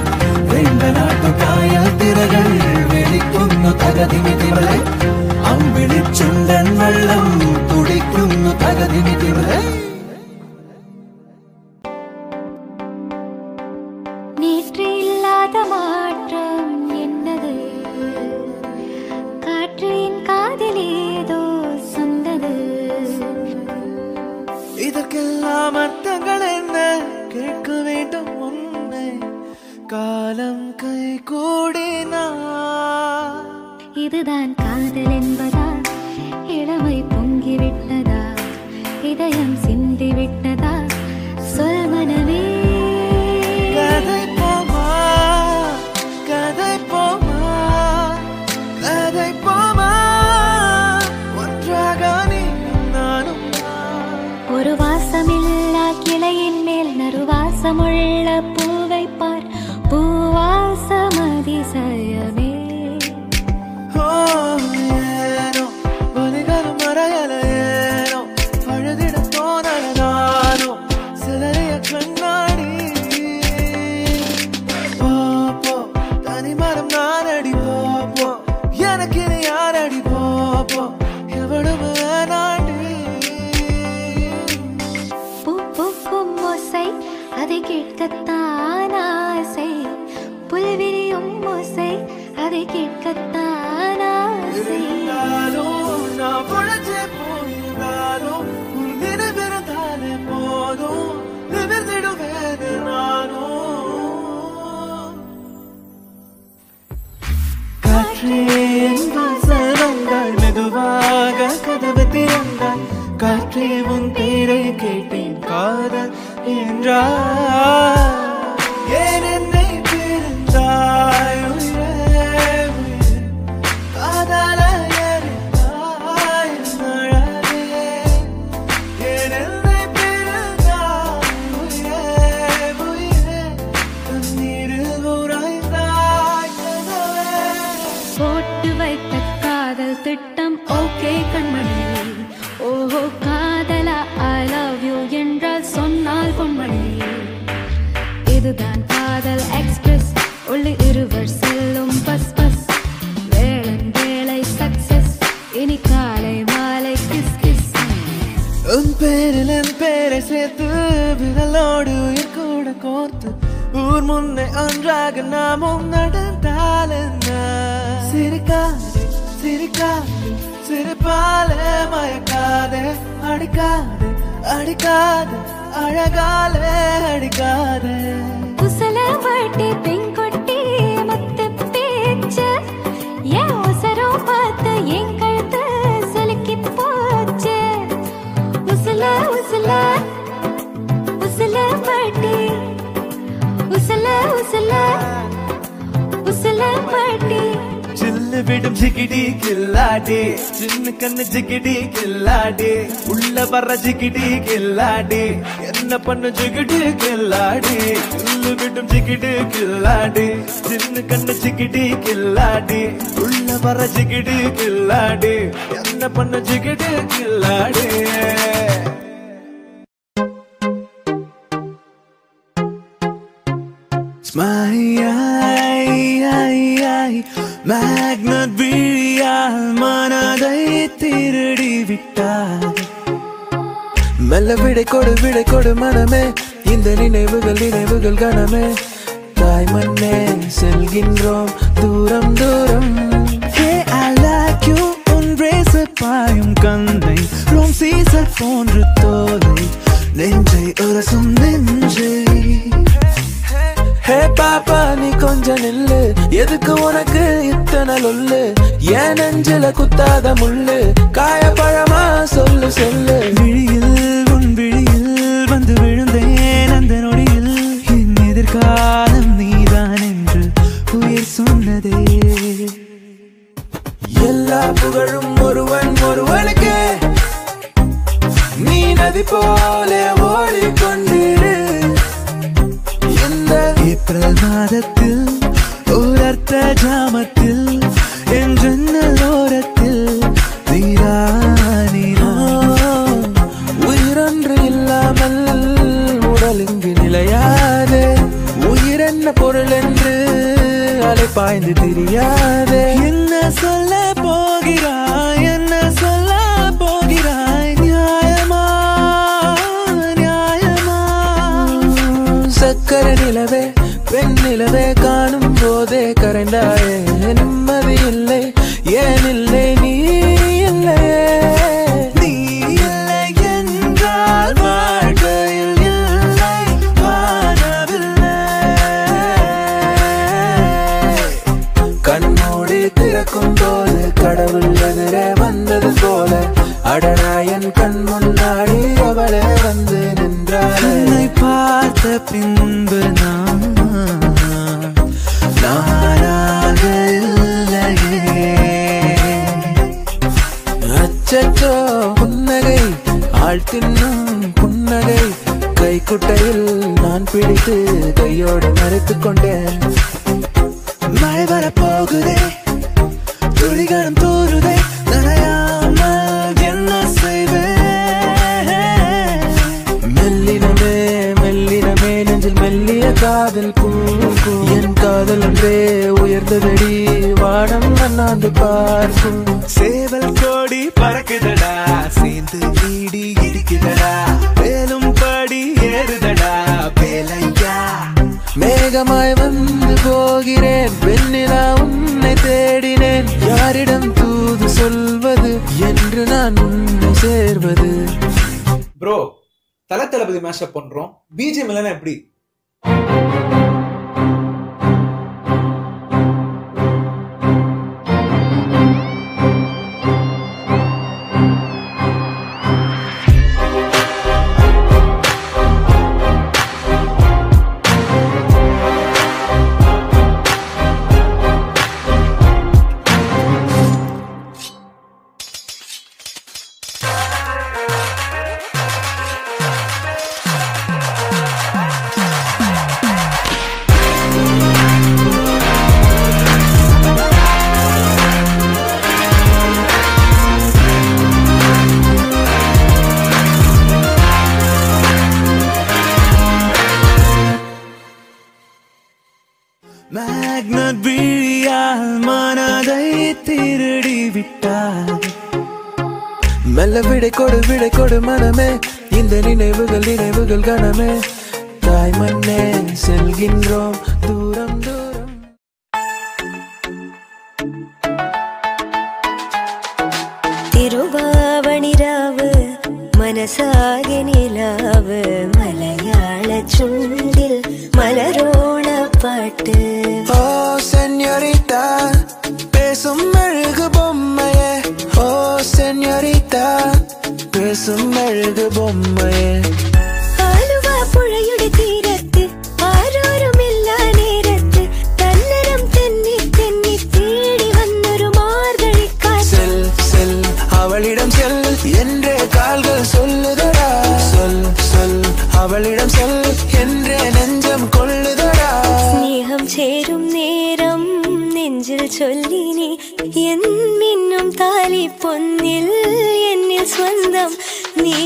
A: വെണ്ട നാട്ടുകായൽ തിരകൾ വിളിക്കുന്നു തകതിമിതിവരെ അമ്പിളിച്ചുണ്ടൻ വെള്ളം തുടിക്കുന്നു തകതിമിതിവരെ சாமர்த்தங்கள் என்ன கேட்க வேண்டும் உன்னை காலம் கை கூடினா
C: இதுதான் காதல் என்பதா இளமை பொங்கிவிட்டதா இதயம் சிந்திவிட்டதா சொல் மனமே
A: கதை போமா கதை போமா கதை போமா ஒன்றாக நீ நானும்
C: ஒரு வாசமில்லா கிளையின் மேல் நறுவாசமுள்ள பூவை பார் பூவாசம் அதிசயமே
A: ஏனோ வலிகளும் மறையல ஏனோ அழுதிட தோணல நானோ சிலரைய கண்ணாடி போப்போ தனிமரம் நானடி போப்போ எனக்கு இனி யாரடி போப்போ எவ்வளவு வேணாண்டி
C: பூ பூக்கும் ஓசை அதை கேட்கத்தான் ஆசை புல்விரியும் ஓசை அதை கேட்கத்தான் ஆசை
A: நான் பொழைச்சே போயிருந்தாலும் உன் நினைவிருந்தாலே போதும் நிமிர்ந்திடுவேன் நானும் காற்றே எங்கள் செல்வங்கள் மெதுவாக கதவு திறந்தால் காற்றே உன் பேரை கேட்டேன் காதல் என்றார் ஏன் என்னை பிரிந்தாய் உயிரே உயிரே காதல எரிந்தாய் அழகே ஏன் என்னை பிரிந்தாய் உயிரே உயிரே கண்ணீரில் உறைந்தாய் கனவே
C: போட்டு வைத்த காதல் திட்டம் ஓகே கண்மணி ஓஹோ காதலா ஐ லவ் யூ என்றால் சொன்னால் பொன்மணி இதுதான் காதல் எக்ஸ்பிரஸ் உள்ளே இருவர் செல்லும் பஸ் பஸ் வேளன் வேளை சக்சஸ் இனி காலை மாலை கிஸ் கிஸ்
A: உன் பேரில் என் பேரை சேர்த்து விரலோடு உயிர் கூட கோர்த்து ஊர் முன்னே ஒன்றாக நாமும் நடந்தால் என்ன சிரிக்காதே சிரிக்காதே சிரிப்பாலே மயக்காதே அடிக்காதே அடிக்காதே அழகாலே அடிக்காதே
C: குசல வாட்டி பெண்கொட்டி முத்து பேச்சு ஏன் உசரம் பார்த்து என் கழுத்து சுலுக்கி போச்சு உசல உசல உசல வாட்டி உசல உசல உசல வாட்டி
A: சில்லு விடும் ஜிகிடி கில்லாடி சின்ன கண்ணு ஜிகிடி கில்லாடி உள்ள வர்ற ஜிகிடி கில்லாடி என்ன பண்ண ஜிகிடி கில்லாடி சில்லு விடும் ஜிகிடி கில்லாடி சின்ன கண்ணு ஜிகிடி கில்லாடி உள்ள வர்ற ஜிகிடி கில்லாடி என்ன பண்ண ஜிகிடி கில்லாடி மேக்னட் விழியால் மனதை திருடி விட்டார் மெல்ல விடை கொடு மனமே இந்த நினைவுகள் கனமே தாய் மண்ணே செல்கின்றோம் தூரம் தூரம் Hey, I like you உன் ரேசர் பாயும் கந்தை ரோம் சீசர் போன்று தோலை நெஞ்சை உரசும் நெஞ்சை ஹே பாப்பா நீ கொஞ்சம் நில்லு எதுக்கு உனக்கு இத்தனை லொல்லு ஏன் நெஞ்சில குத்தாத முள்ளு காயப்பழமா சொல்லு சொல்லு விழியில் உன் விழியில் வந்து விழுந்தேன் அந்த நொடியில் என் எதிர்காலம் நீதான் என்று உயிர் சொன்னதே எல்லா புகழும் ஒருவனுக்கு நீ நதி போல ஓடிக்கொண்டிரு ஏப்ரல் மாதத்தில் உலர்த்த ஜாமத்தில் என் ஜன்னல் ஓரத்தில் நீரானினோ உயிரொன்று இல்லாமல் உடல் இங்கு நிலையாது உயிர் என்ன பொருள் என்று அலை பாய்ந்து தெரியாது என்ன சொல்ல போகிறாய் என்ன சொல்ல போகிறாய் நியாயமா நியாயமா சக்கர நிலவே பெண் நிலவே காணும் போதே கரைந்தாயே நிம்மதி இல்லை ஏன் இல்லை நீ இல்லையே நீ இல்லை என்றால் வாழ்க்கையே
B: வாழ்த்தின்னும் புன்னகை கைக்குட்டையில் நான் பிடித்து கையோடு மறைத்துக் கொண்டேன். மழை வரப்போகுதே, துளிகளும் தூருதே, நனையாமல் என்ன செய்வேன்? மெல்லினமே மெல்லினமே நெஞ்சில் மெல்லிய காதல் பூ, என் காதல் ஒன்றே உயர்ந்ததடி வானம் அண்ணாந்து பார்க்கும்.
A: சேவல் கோடி பறக்குதடா, சேர்ந்து இடி இடிக்குதடா, வேலும் படி ஏறுதடா வேலையா.
B: மேகமாய் வந்து போகிறேன், வெண்ணிலா உன்னை தேடினேன், யாரிடம் தூது சொல்வது என்று நான் உன்னை சேர்வது.
F: ப்ரோ, தளபதி மேஷப் பண்றோம், பிஜிஎம் இல்லைன்னா எப்படி?
A: மேக்னட் விழியால் மனதை திருடி விட்டார்.
B: மெல்ல விடை கொடு மனமே, இந்த நினைவுகள் நினைவுகள் கணமே, தாய் மண்ணே செல்கின்றோம் தூரம் தூரம்.
C: തിരുവാവണിരാവ് മനസാകെ നിലാവ് മലയാള ചുണ്ടിൽ മലരോണ പാട്ട്.
B: ஓ சென்யோரிட்டா பேசும் அழகு பொம்மையே, ஓ சென்யோரிட்டா பேசும் அழகு பொம்மையே.
C: ആലുവ പുഴയുടെ തീരത്ത് ആരോരുമില്ല നേരത്ത് തന്നരം തെന്നി തെന്നി തേടി വന്നൊരു മാർഗഴിക്കാറ്റ്.
B: செல் செல் அவளிடம் செல் என்றே கால்கள் சொல்லுதடா, சொல் சொல் அவளிடம் செல் என்றே நெஞ்சம் கொள்ளுதடா.
C: സ്നേഹം ചേരും നേരം നെഞ്ചിൽ ചൊല്ലിനി എന്നും താലി പൊന്നിൽ എന്നിൽ സ്വന്തം നീ.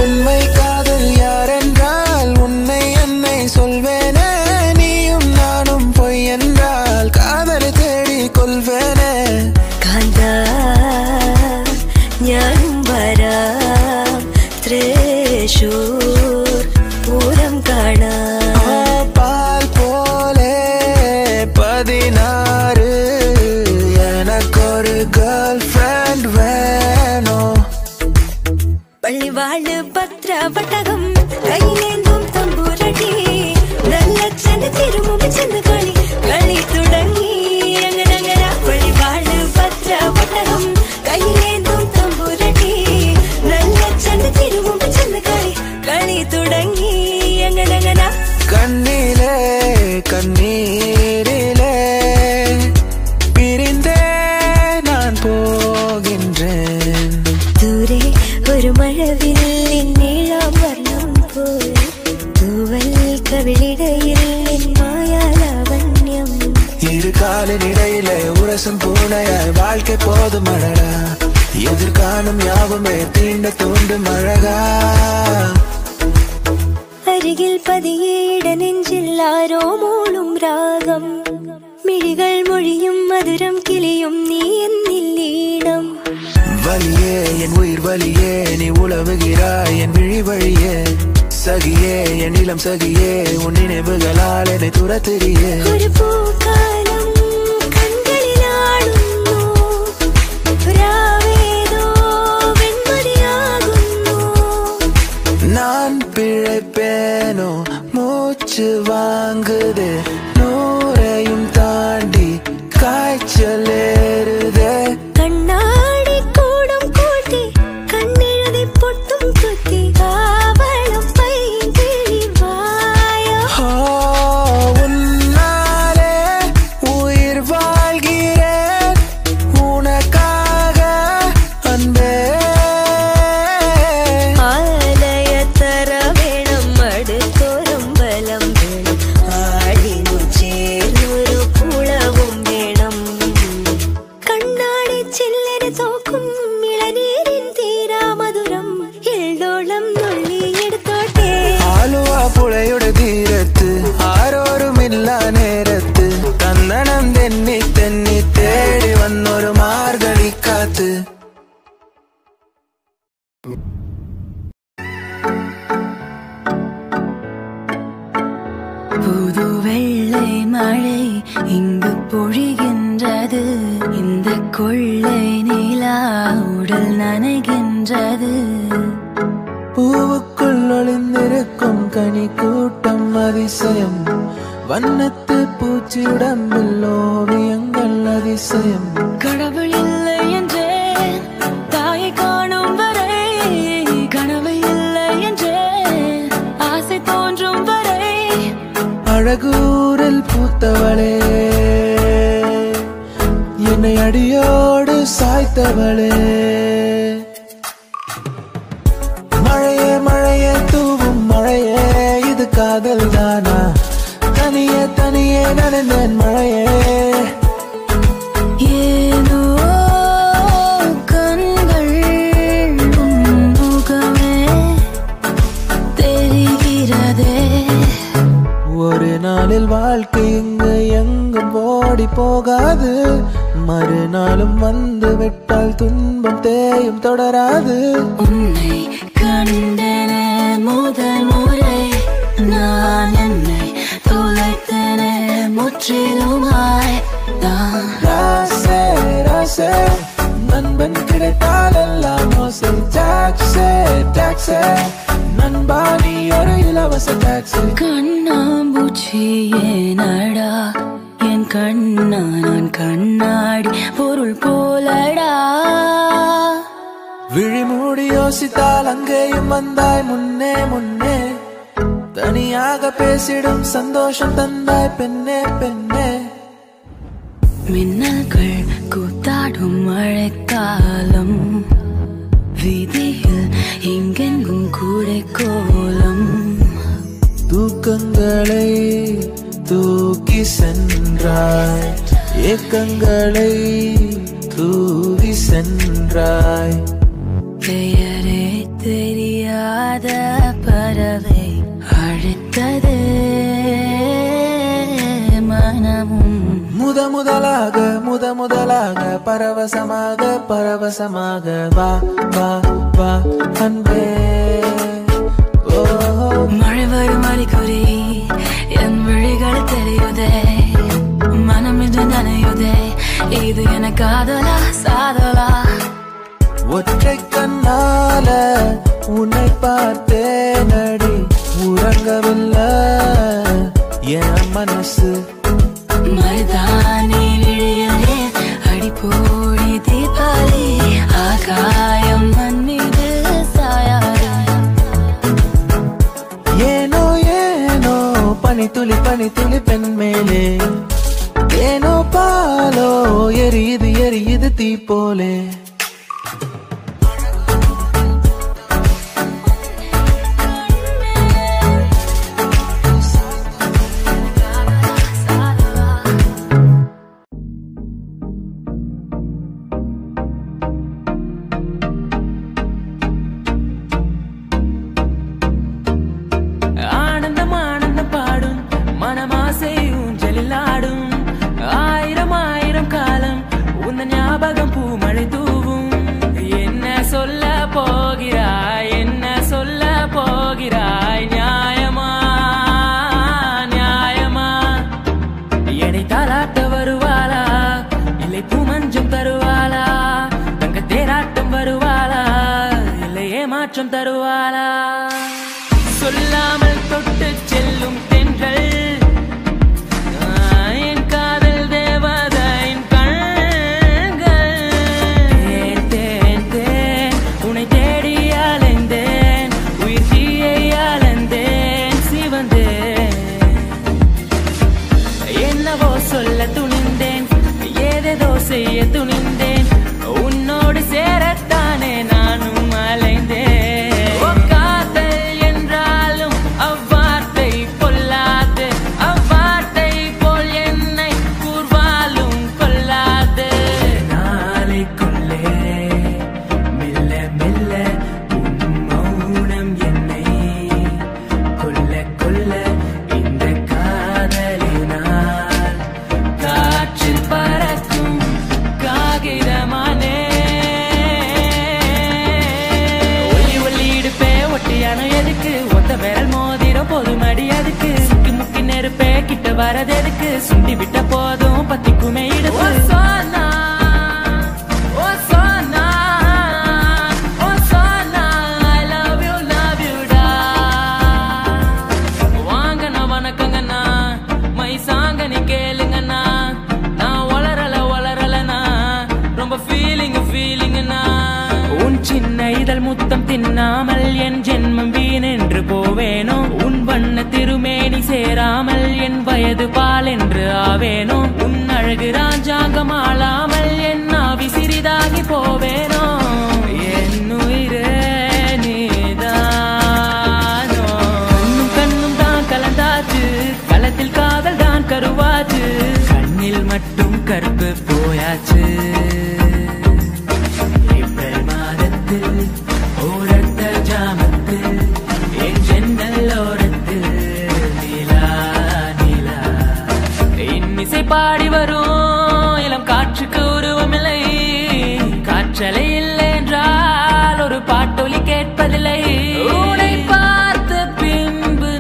B: உண்மை காதல் யாரென்றால் உன்னை என்னை சொல்வேனே, நீயும் நானும் பொய் என்றால் காதலை தேடி கொள்வேனே.
C: കാന്താ ഞാനും വരാം തൃശൂർ പൂരം കാണാം.
B: பால் போலே 16 எனக்கொரு கேர்ள் ஃப்ரெண்ட் வேணும்.
C: പള്ളിവാള് പത്രവട്ടകം കൈലേന്തും തമ്പുരടി നല്ല ചെന്ന് തിരുമുമ്പ് ചെന്ന് കളി കളി തുടങ്ങി അങ്ങനങ്ങന. പള്ളിവാള് പത്രവട്ടകം കൈലേന്തും തമ്പുരടി നല്ല ചെന്ന് തിരുമുമ്പ് ചെന്ന് കളി കളി തുടങ്ങി അങ്ങനങ്ങന.
B: கண்ணிலே கண்ணீரிலே பிரிந்தே நான் போகின்றேன்.
C: ദൂരെ ഒരു മഴവില്ലിൻ നീളം വർണ്ണം പോൽ തൂവൽ കവിളിടയിൽ മായാലാവണ്യം.
B: இரு காலின் இடையிலே உரசும் பூனையாய் வாழ்க்கை போதும் அழகா, எதிர்காணும் யாவுமே தீண்ட தூண்டும் அழகா.
C: അരികിൽ പതിയെ ഇടനെഞ്ചിൽ ആരോ മൂളും രാഗം, മിഴികൾ മൊഴിയും മധുരം കിളിയും നീ എന്നിൽ ഈണം.
B: வலியே என் உயிர் வலியே நீ உலவுகிறாய் என் விழி வழியே, சகியே என் இளம் சகியே உன் நினைவுகளால் என்னை துரத்துறியே.
C: ഒരു പൂക്കാലം കൺകളിലാടുന്നു, രാവേതോ വെൺമതിയാകുന്നു.
B: நான் பிழைப்பேனோ மூச்சு வாங்குதே, நூறையும் தாண்டி காய்ச்சல் ஏறுதே.
C: കണ്ണാടി കൂടും കൂട്ടി കണ്ണെഴുതി പൊട്ടും കുത്തി കാവളം പൈകിളി വായോ.
B: ஓ, உன்னாலே உயிர் வாழ்கிறேன் உனக்காக அன்பே.
C: ആ புது வெள்ளை மழை இங்கு பொழிகின்றது. இந்த கொள்ளை நிலா உடல் நனைகின்றது.
B: பூவுக்குள் ஒளிந்திருக்கும் கனி கூட்டம் அதிசயம். வண்ணத்து பூச்சி உடம்பில் ஓவியங்கள் அதிசயம்.
C: கடவுள் இல்லை என்றேன் தாயை காணும் வரை. கனவு இல்லை என்றேன் ஆசை தோன்றும் வரை.
B: அழகூரில் பூத்தவளே, என்னை அடியோடு சாய்த்தவளே. மழையே மழையே தூவும் மழையே, இது காதல் தானா? தனியே தனியே நனைந்தேன் மழையே.
C: ஏதோ கண்கள் முகமே தெரிகிறதே.
B: ஒரு நாளில் வாழ்க்கை இங்கு எங்கும் ஓடி போகாது. மறுநாளும் வந்து விட்டால் துன்பம் தேயும் தொடராது.
C: உன்னை கண்டன முதல் முறை நான் என்னை தொலைத்தன முற்றிலுமாய்.
B: ராசே ராசே நண்பன் கிடைத்தால் எல்லாம் மோசை. டாக்ஸே டாக்ஸே நண்பா நீ ஒரு இலவச டாக்ஸி.
C: கண்ணாம்பூச்சி ஏனடா என் கண்ணா நான் கண்ணாடி பொருள் போலடா.
B: விழி மூடி யோசித்தால் அங்கேயும் வந்தாய் முன்னே முன்னே. தனியாக பேசிடும் சந்தோஷம் தந்தாய் பெண்ணே பெண்ணே.
C: மின்னல்கள் கூத்தாடும் மழைக்காலம். வீதியில் எங்கெங்கும் கூடை கோலம்.
B: தூக்கங்களை தூக்கி சென்றாய், ஏக்கங்களை தூவி சென்றாய்.
C: பெயரே தெரியாத பறவை அழைத்தது மனமும்.
B: முதலாக பரவசமாக பரவசமாக வா வா வா அன்பே.
C: மழை வரும் அறிகுறி என் விழிகள் தெரியுதே. மனம் இன்று நனையுதே. இது என காதலா சாதலா?
B: ஒற்றை கண்ணால உன்னை பார்த்தேன் அடி. உறங்கவில்லை என் மனசு.
C: மருதானி விழியலே அடி போடி தீபாவளி. ஆகாயம் மண் மீது சாயாது.
B: ஏனோ ஏனோ பனி துளி பெண் மேலே. ஏனோ பாலோ எரியுது எரியுது தீ போலே.
G: மாற்றம் தருவாளா? சொல்லாமல் தொட்டு செல்லும் தென்றல் என் காதல் தேவதையின் கண்கள். தேன் தேன் உன்னை தேடி அலைந்தேன், உயிர் தீயை அலைந்தேன், சிவந்தேன். என்னவோ சொல்ல துணிந்தேன், ஏதேதோ செய்ய துணிந்தேன், உன்னோடு சேரத்தானே நானும் அலைந்தேன். காதல் என்றாலும் அவ்வார்த்தை பொல்ல காதல் வரதெதுக்கு சுண்டி விட்ட போதும் பத்திக்குமே இடுப்பு ஓ சோனா ஓ சோனா ஓ சோனா I love you டா வாங்கண்ணா வணக்கங்கண்ணா மை சாங்கனி கேளுங்கண்ணா நான் வளரலண்ணா ரொம்ப ஃபீலிங்னா உன் சின்ன இதழ் முத்தம் தின்னாமல் என் ஜென்மம் வீணென்று போவேனோ உன் வண்ண திருமேனி சேராமல் என் வயது பால் என்று ஆவேனோ உன் அழகு ராஜாங்கம் ஆளாமல் என் ஆவி சிறிதாகி போவேனோ என் உயிரே நீதானோ கண்ணும் தான் கலந்தாச்சு களத்தில் காதல் தான் கருவாச்சு கண்ணில் மட்டும் கருப்பு போயாச்சு ஏப்ரல் மாதத்தில் ஓரத்த ஜாமத்தில் என் ஜன்னல் ஓரத்தில் நிலா நிலா இன்னிசை பாடி வரும் இளம் காற்றுக்கு உருவமில்லை காற்றலை இல்லை என்றால் ஒரு பாட்டொலி கேட்பதில்லை உன்னை பார்த்த பின்பு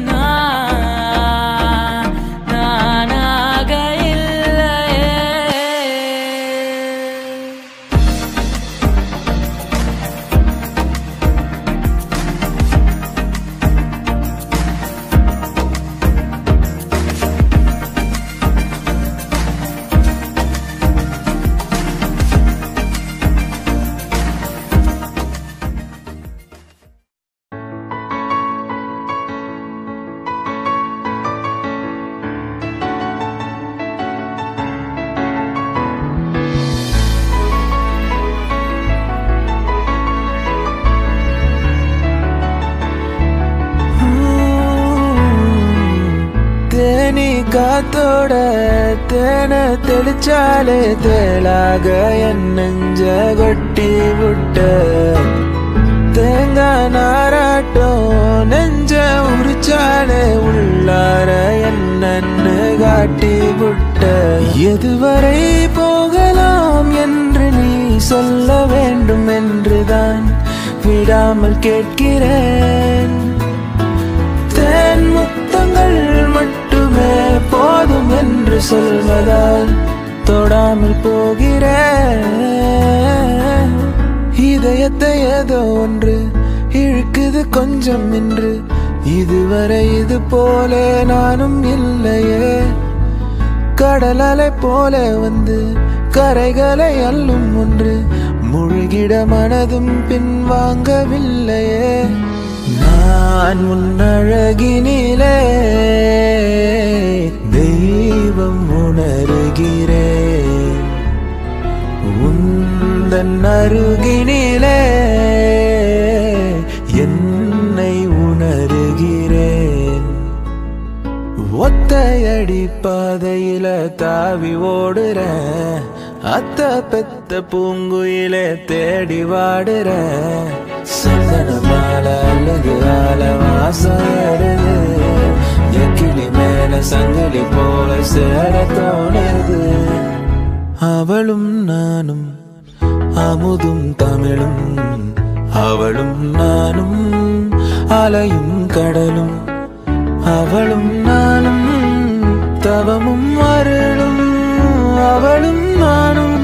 G: நானாக இல்லையே
B: தேனி காத்தோட தேனை தெளிச்சாலே தேளாக என் நெஞ்ச கொட்டி விட்ட தேங்காய் நாராட்டம் நெஞ்ச உரிச்சாலே உள்ளார என்னன்னு காட்டி விட்ட எதுவரை போகலாம் என்று நீ சொல்ல வேண்டும் என்றுதான் விடாமல் கேட்கிறேன் தேன் முத்தங்கள் மட்டுமே போதும் என்று சொல்வதால் தொடாமல் போகிறேன் இதயத்தை ஏதோ ஒன்று இழுக்குது கொஞ்சம் என்று இதுவரை இது போல நானும் இல்லையே கடல் அலை போல வந்து கரைகளை அள்ளும் ஒன்று முழுகிட மனதும் பின்வாங்கவில்லையே நான் உன்னழகினிலே தெய்வம் உணர்கிறேன் உந்தன் அருகினிலே என்னை உணர்கிறேன் ஒத்தையடி பாதையில தாவி ஓடுறேன் அத்த பெத்த பூங்குயிலே தேடி வாடுறேன் சந்தன மாலை அல்லது ஆல வாசம் ஏறுது என் கிளி மேல சங்கிலி போல சேர தோணுது அவளும் நானும் அமுதும் தமிழும் அவளும் நானும் அலையும் கடலும் அவளும் நானும் தவமும் அருளும் அவளும் நானும்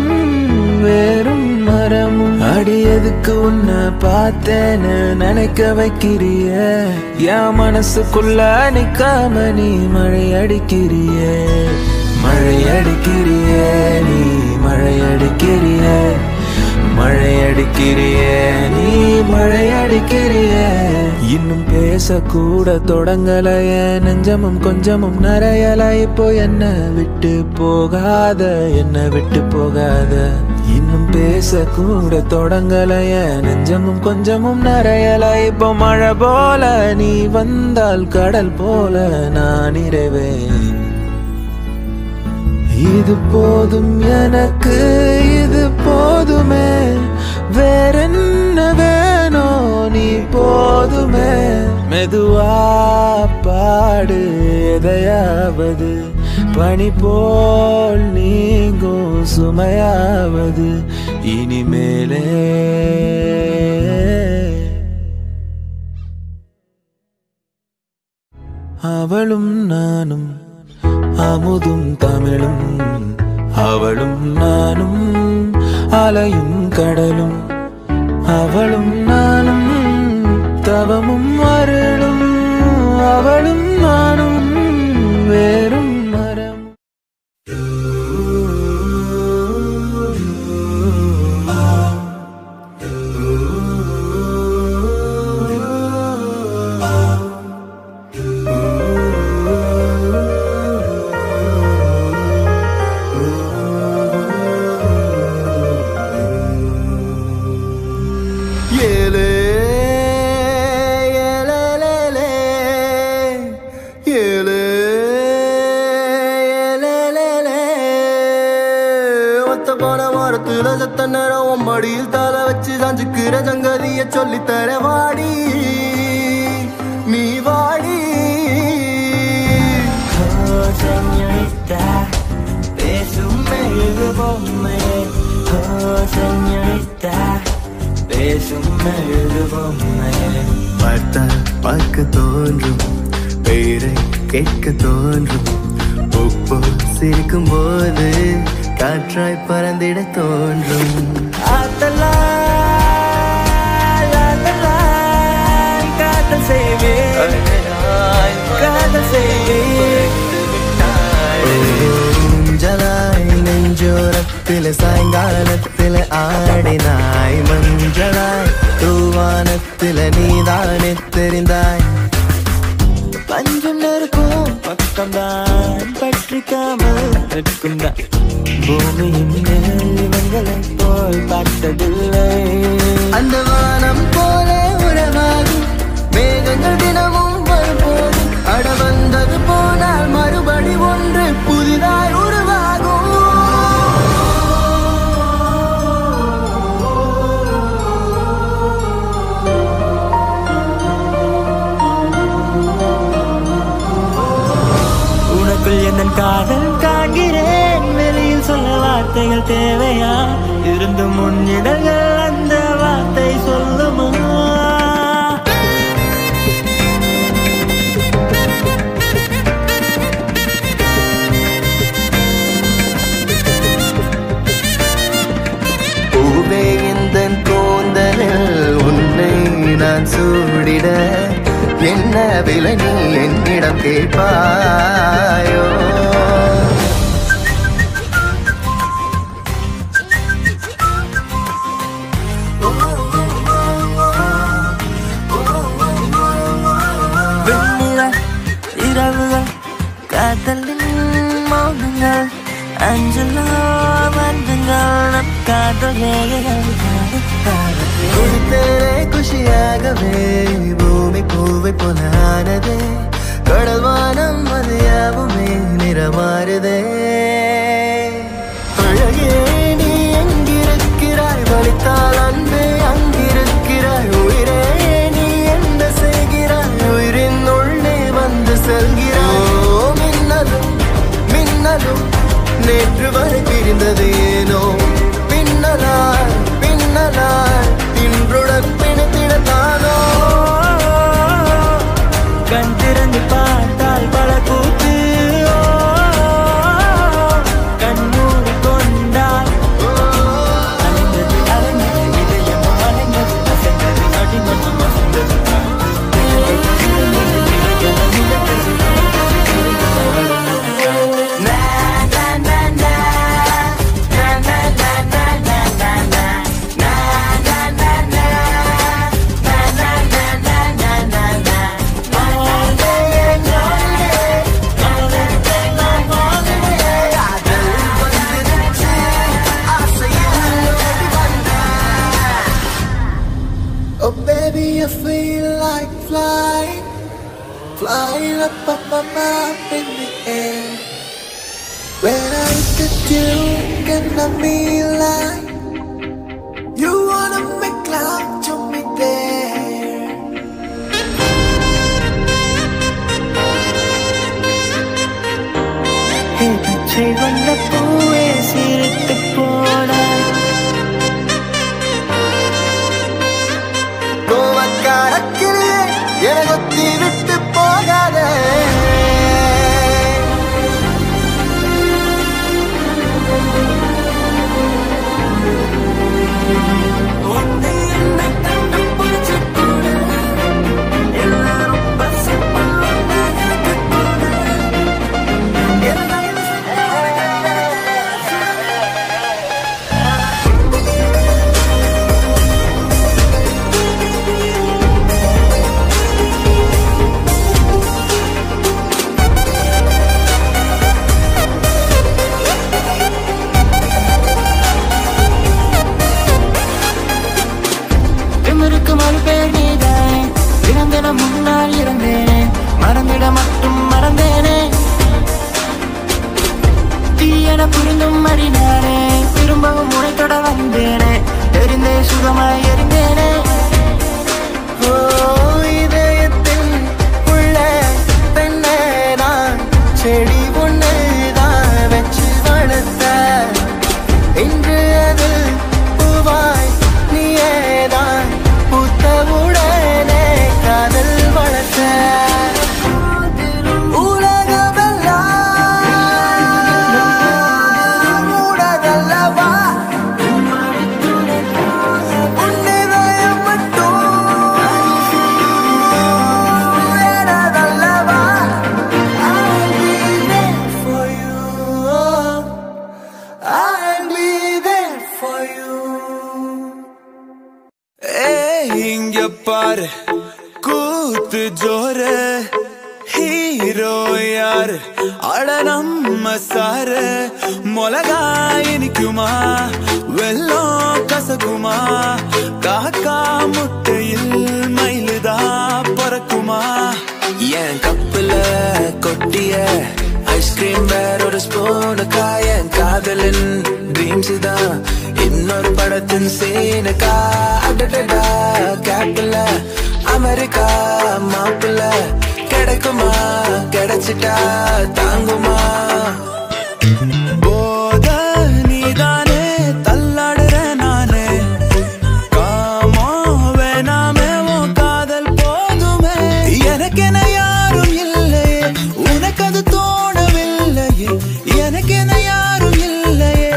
B: வேறும் மரமும் அடியதுக்கு உன்னை பார்த்தேன்னு நினைக்க வைக்கிறிய என் மனசுக்குள்ள நிக்காம நீ மழை அடிக்கிறிய மழை அடிக்கிறிய நீ மழை அடிக்கிறிய மழை அடிக்கிறிய நீ மழை அடிக்கிறிய இன்னும் பேசக்கூட தொடங்கலைய நெஞ்சமும் கொஞ்சமும் நிறையல இப்போ என்ன விட்டு போகாத என்ன விட்டு போகாத இன்னும் பேசக்கூட தொடங்கலைய நெஞ்சமும் கொஞ்சமும் நிறையல இப்போ மழை போல நீ வந்தால் கடல் போல நான் நிறைவேன் இது போதும் எனக்கு இது போதுமே வேறென்ன வேணோ நீ போதுமே மெதுவா பாடு எதையாவது பனி போல் நீங்கும் சுமையாவது இனிமேலே அவளும் நானும் அமுதும் தமிழும் அவளும் நானும் அலையும் கடலும் அவளும் நானும் தவமும் அருளும் அவளும் நானும் வேறும் மரம். மடியில் தலை வச்சு சாஞ்சுக்கிற சங்கதிய சொல்லித்தர வாடி நீ வாடி.
G: Señorita, பேசும் மெழுகு பொம்மை. Señorita, பேசும் மெழுகு பொம்மை.
B: பார்த்தால் பார்க்க தோன்றும் பெயரை கேட்க தோன்றும் உப்பு சிரிக்கும் போது காற்றாய் பறந்திட தோன்றும்.
G: காதல் செய்வேன் காதல் செய்வேன்.
B: மஞ்சளாய் நெஞ்சோரத்தில் சாயங்காலத்தில் ஆடினாய் மஞ்சளாய் தூவானத்தில் நீதானே தெரிந்தாய்.
G: பஞ்சம் நெருக்கும் பக்கம்தான் பற்றிக்காமல் நிற்கும்தான் பூமியின் மேல்களை போல் பார்த்ததில்லை.
B: அந்த வானம் போல உறவாகும் மேகங்கள் தினமும் வரும்போது அட வந்தது போனால் மறுபடி ஒன்று புதிதாய் உருவாகும்.
G: உனக்குள் என் காதல் காண்கிறேன் வெளியில் சொல்ல வார்த்தைகள் தேவையா இருந்து முன்னிடங்கள் அந்த வார்த்தை சொல்லுமா.
B: பூவே இந்த கூந்தலில் உன்னை நான் சூடிட என்ன விலை நீ என்னிடம் கேட்பாயோ.
G: இரவுகள் காதலின் மௌனங்கள் அஞ்சலோ வந்தங்கள் நம் காதல் ரேகைகள்.
B: குளித்தேனே குஷியாகவே பூமி பூவை போனானதே கடல் வானம் அது யாவுமே நிறமாறுதே. அழகே நீ எங்கிருக்கிறாய் வலித்தால் அன்பே அங்கிருக்கிறாய் உயிரே நீ என்ன செய்கிறாய் உயிரின் உள்ளே வந்து செல்கிறாய். மின்னலும் மின்னலும் நேற்று வரை பிரிந்தது ஏனோ பின்னலாய் பின்னலாய் இன்றுடன் பிணைத்திடத்தானோ.
G: கண் திறந்து பார்த்தால் பல கூத்து கண்ணூறு கொண்டால் அலைந்தது அலைந்தது இதயம் அலைந்தது அசைந்தது அடிமட்டம் அசைந்தது.
B: Oh baby, I feel like flying, flying up in the air. When I look at you, can I feel like you wanna make love to me there?
G: பச்சை வந்த பூவே சிரித்து போனாய்.
B: எனக்கு விட்டு போகாதே.
D: கூத்து ஜோரு ஹீரோ யாரு அட நம்ம சாரு மொளகாய் இனிக்குமா வெள்ளம் கசக்குமா காக்கா முட்டையில் மயிலுதா பறக்குமா என் கப்புல கொட்டிய ஐஸ்கிரீம் வேற ஒரு ஸ்பூனுக்கா என் காதலின் ட்ரீம்ஸ் தான் இன்னொரு படத்தின் சீனுக்கா அடடடா கேப்பில அமெரிக்கா மாப்பிள்ள கிடைக்குமா கிடைச்சிட்டா தாங்குமா போத நீதானே தள்ளாடுற நானே காமோ வேணாமே உன் காதல் போதுமே எனக்கென யாரும் இல்லையே உனக்கு அது தோணவில்லையே எனக்கென யாரும் இல்லையே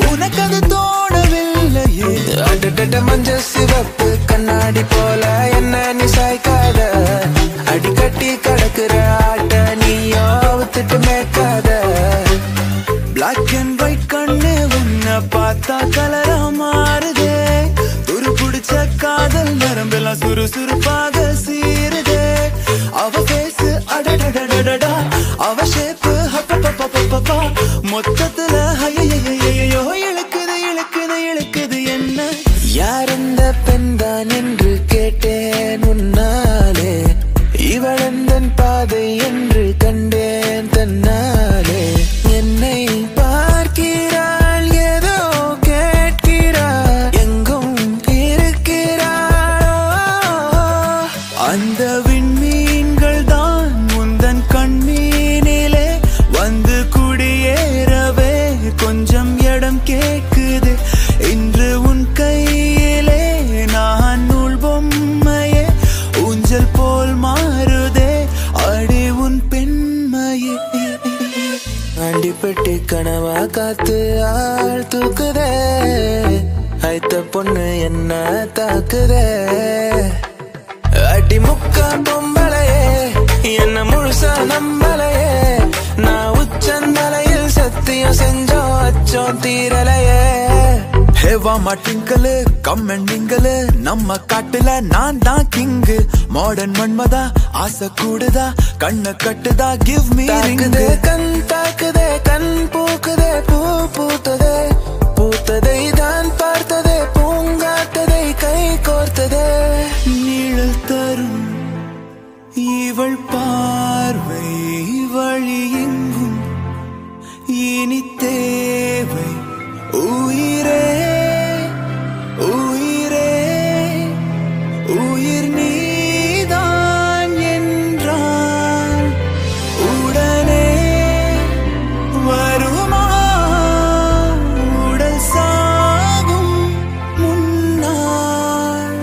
D: உனக்கு அது தோணவில்லையே அடடட மஞ்சள் சிவப்பு கண்ணாடி போல என்ன நீ சாய்க்காத அடிக்கட்டி கடக்குற ஆட்ட நீயோ வித்துட்டு மேய்க்காத பிளாக் அண்ட் ஒயிட் கண்ணு உன்னை பார்த்தா கலரா மாறுதே துரு பிடிச்ச காதல் நரம்பெல்லாம் சுறுசுறுப்பாக சீருதே அவ பேசு அடடடடடா அவ ஷேப்பு ஹப்பப்பப்பப்பப்பா மொத்தத்துல ஐயையோ இழுக்குது இழுக்குது இழுக்குது என்ன யார் இந்த பெண்தான் என்று கேட்டேன் உன்னாலே இவளந்தன் பாதை என்று கண்டேன் தன்னாலே என்னை பார்க்கிறாள் ஏதோ கேட்கிறாள் எங்கும் இருக்கிறாளோ அந்த விண்மீன்கள் தான் முந்தன் கண்மீனிலே வந்து குடியேறவே கொஞ்சம் இடம் கேட்குது இன்று உன் கையிலே நான் நூல் பொம்மையே ஊஞ்சல் போல் மாறுதே அடி உன் பெண்மையே அண்டிப்பட்டி கனவா காத்து ஆள் தூக்குதே ஐத்த பொண்ணு என்ன தாக்குதே அடி முக்கா பொம்பளையே என்ன முழுசா நம்பலையே நான் உச்சந்தலையில் சத்தியம் செஞ்சோம் அச்சோம் தீரலையே ஹேவா மாட்டிங்கலு கம்மெண்டிங்கலு நம்ம காட்டுல நான் தான் கிங்கு மாடர்ன் மன்மதா ஆசை கூடுதா கண்ண கட்டுதா கிவ் மீ ரிங்கு கண் தாக்குதே கண் பூக்குதே பூ பூத்ததே பூத்ததை தான் பார்த்ததே பூங்காத்ததை கை கோர்த்ததே நீழல் தரும் இவள் பார்வை வழி எங்கும் இனி தேவை உயிரே உயிரே உயிர் நீதான் என்றால் உடனே வருமா உடல் சாகும் முன்னால்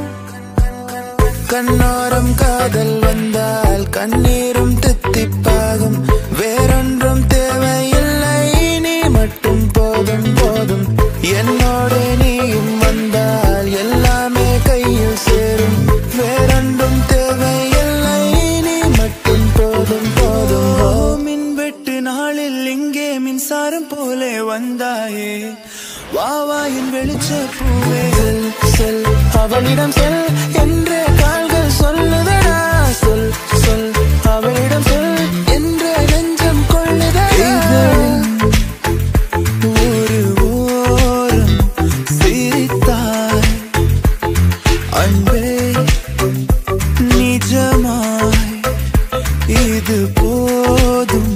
D: கண்ணோரம் காதல் வந்தால் கண்ணீரும் தித்திப்பாகும் வேறொன்றும் தேவையில்லை நீ மட்டும் போதும் போதும் என்னோடு நீயும் வந்தால் எல்லாமே கையில் சேரும் வேறொன்றும் தேவையில்லை நீ மட்டும் போதும் போதும் மின் வெட்டு நாளில் இங்கே மின்சாரம் போலே வந்தாயே வாவாயின் வெளிச்ச பூவே செல் செல் அவளிடம் செல் என்றே கால்கள் சொல்லுதடா சொல் சொல் அவளிடம் சொல் என்றே நெஞ்சம் கொள்ளுதடா ஒரு ஓரம் சிரித்தாய் அன்பே நிஜமாய் இது போதும்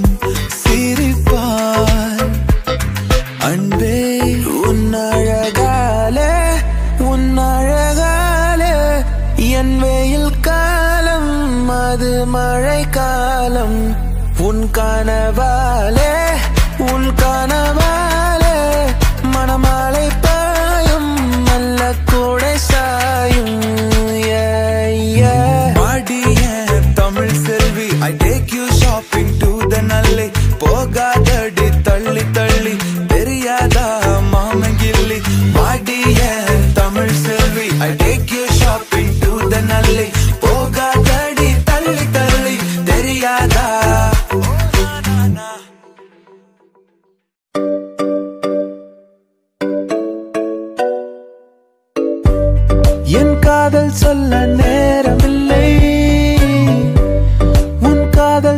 D: சிரிப்பாய் அன்பே உன் அழகாலே என் வெயில் காலம் அது மழை காலம் உன் கனவாலே மணமாலை பாயும் நல்ல கூடை சாயும் தமிழ் செல்வி I take you shopping to the நல்லை போகாதடி தள்ளி தள்ளி தெரியாதா மாமங்கில்லி பாடிய தமிழ் செல்வி I take you shopping to the நல்லை போகாதடி தள்ளி தள்ளி தெரியாதா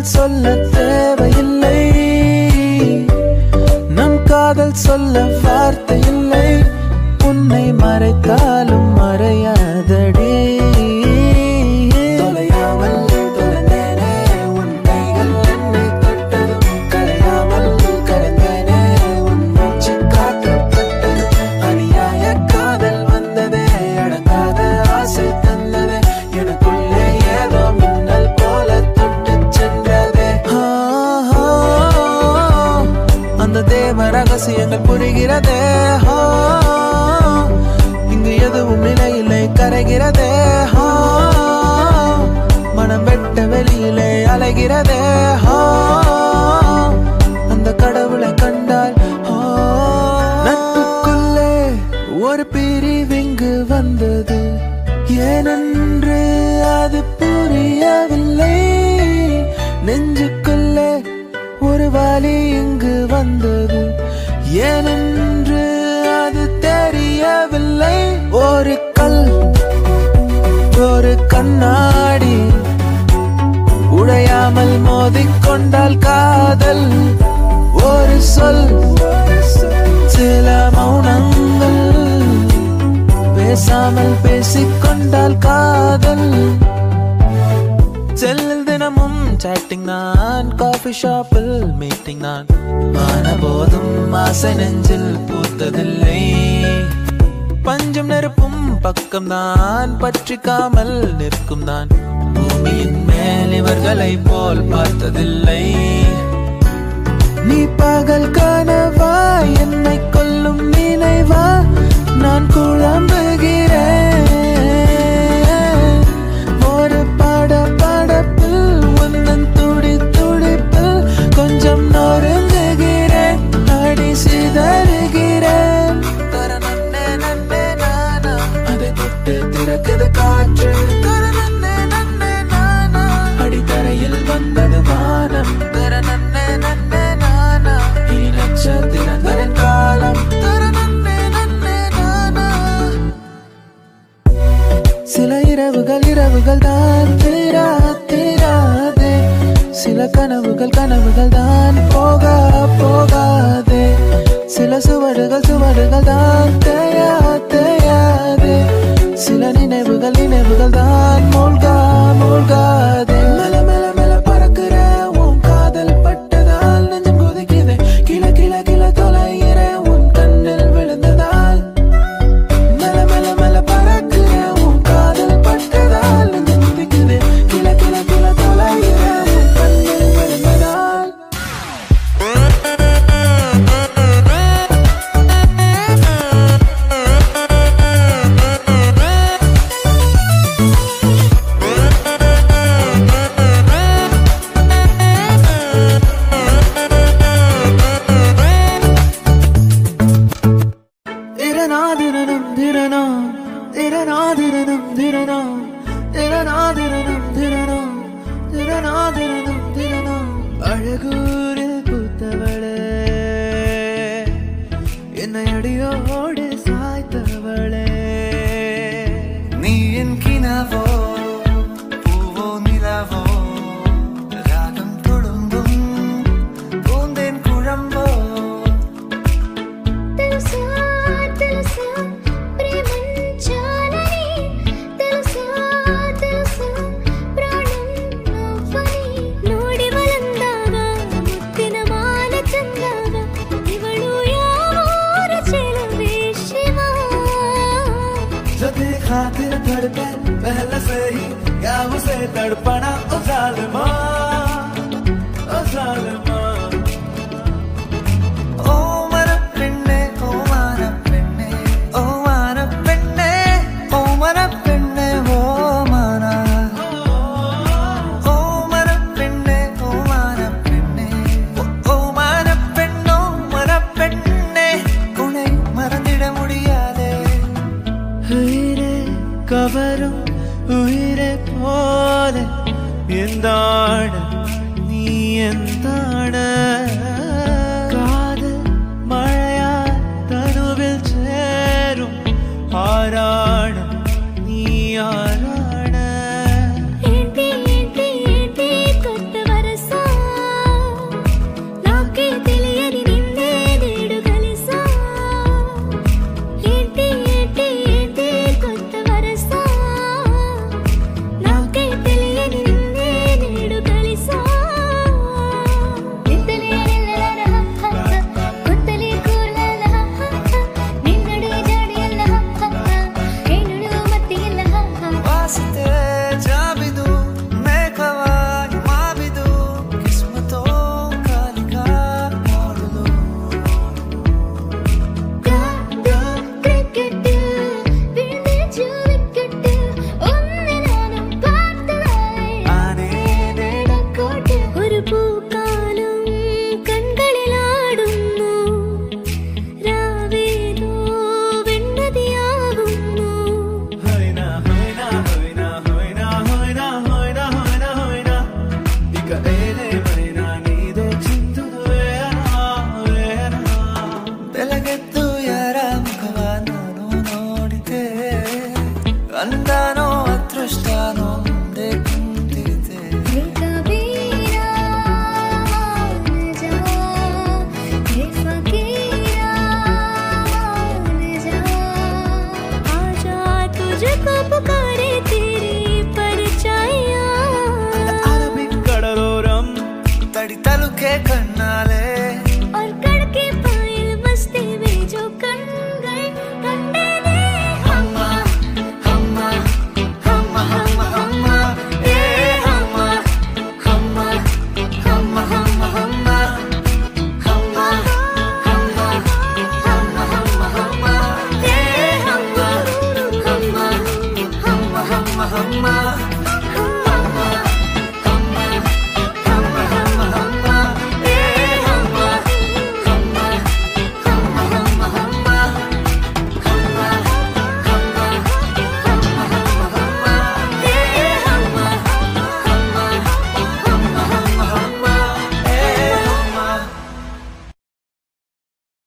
B: பதில் சொல்ல தேவையில்லை, நம் காதல் சொல்ல வார்த்தை இல்லை. உன்னை மறைத்தாலும் மறையாதடி. தொலையாமல் தொலைந்தேனே உன் கைகள் என்னை தொட்டதும், கரையாமல் கரைந்தேனே உன் மூச்சு காற்றப்பட்டது. அநியாய காதல் வந்ததே, அடங்காத ஆசை தந்ததே, எனக்குள்ளே ஏதோ மின்னல் போல தொட்டு சென்றதே. அந்த தேவ ரகசியங்கள் புரிகிறதே. இங்கு எதுவும் நிலையிலே கரைகிறதே. மனம் வெட்ட வெளியிலே அலைகிறதே. அந்த கடவுளை கண்டால் நட்புக்குள்ளே ஒரு பிரிவிங்கு வந்தது, ஏனென்று அது புரியவில்லை. நெஞ்சுக்குள்ளே ஒரு வலி இங்கு வந்தது, ஏனென்று அது தெரியவில்லை. ஒரு கல் ஒரு கண்ணாடி உடையாமல் மோதிக்கொண்டால் காதல். ஒரு சொல் சில மௌனங்கள் பேசாமல் பேசிக்கொண்டால் காதல். செல்லில் தினமும் சாட்டிங் நான், காஃபி ஷாப்பில் மீட்டிங் நான். ஆன போதும் ஆசை நெஞ்சில் பூத்ததில்லை. பஞ்சம் நெருப்பும் பக்கம் தான், பற்றிக்காமல் நிற்கும் தான். பூமியின் மேல் இவர்களை போல் பார்த்ததில்லை. நீ பகல் கனவா என்னை கொல்லும் நினைவா, நான் குழம்புகிறேன். ஒரு படப்பில் உந்தன் துடி துடிப்பில் கொஞ்சம் நொறுங்குகிறேன், அடி சிதறுகிறேன். தரநன்னே நன்னே நானா, அதை தொட்டு திறக்குது காற்று. தரநன்னே நன்னே நானா, அடித்தரையில் வந்தது வானம். தரநன்னே நன்னே நானா, இனி நட்சத்திரங்களின் காலம். தரநன்னே நன்னே நானா. சில இரவுகள் தான் தீராதே, சில கனவுகள் தான் போகாதே, சில சுவடுகள் தான் தேயாதே, சில நினைவுகள் தான் மூழ்காதே. மெல்ல மெல்ல மெல்ல பறக்கிற உன் காதல் பட்டதால் நெஞ்சம் கொதிக்குதே. கிள கிள கிள தொலைகிற உன் கண்ணில் விழுந்ததால். மெல்ல மெல்ல மெல்ல பறக்கிற உன் காதல் பட்டதால் நெஞ்சம் கொதிக்குதே. கிள கிள கிள தொலைகிற உன் கண்ணில் விழுந்ததால். அழகூரில் பூத்தவளே, என்னை அடியோடு சாய்த்தவளே.
H: நீ என் கினாவோ பூவோ நிலாவோ, ராகம் தொழும்பும் பூந்தேன் குழம்போ.
A: खातिर धड़के पहले से ही क्या उसे तड़पना ओ जालिमा, ओ जालिमा.
H: ओ मरपेन्ने ओ मरपेन्ने ओ मरपेन्ने ओ मरपेन्ने ओ माना. ओ मरपेन्ने ओ मरपेन्ने ओ मरपेन्नो मरपेन्ने, उन्னை மறந்திட முடியாதே.
A: கவரும் உயிரை போல எந்தாட நீ எந்தாட.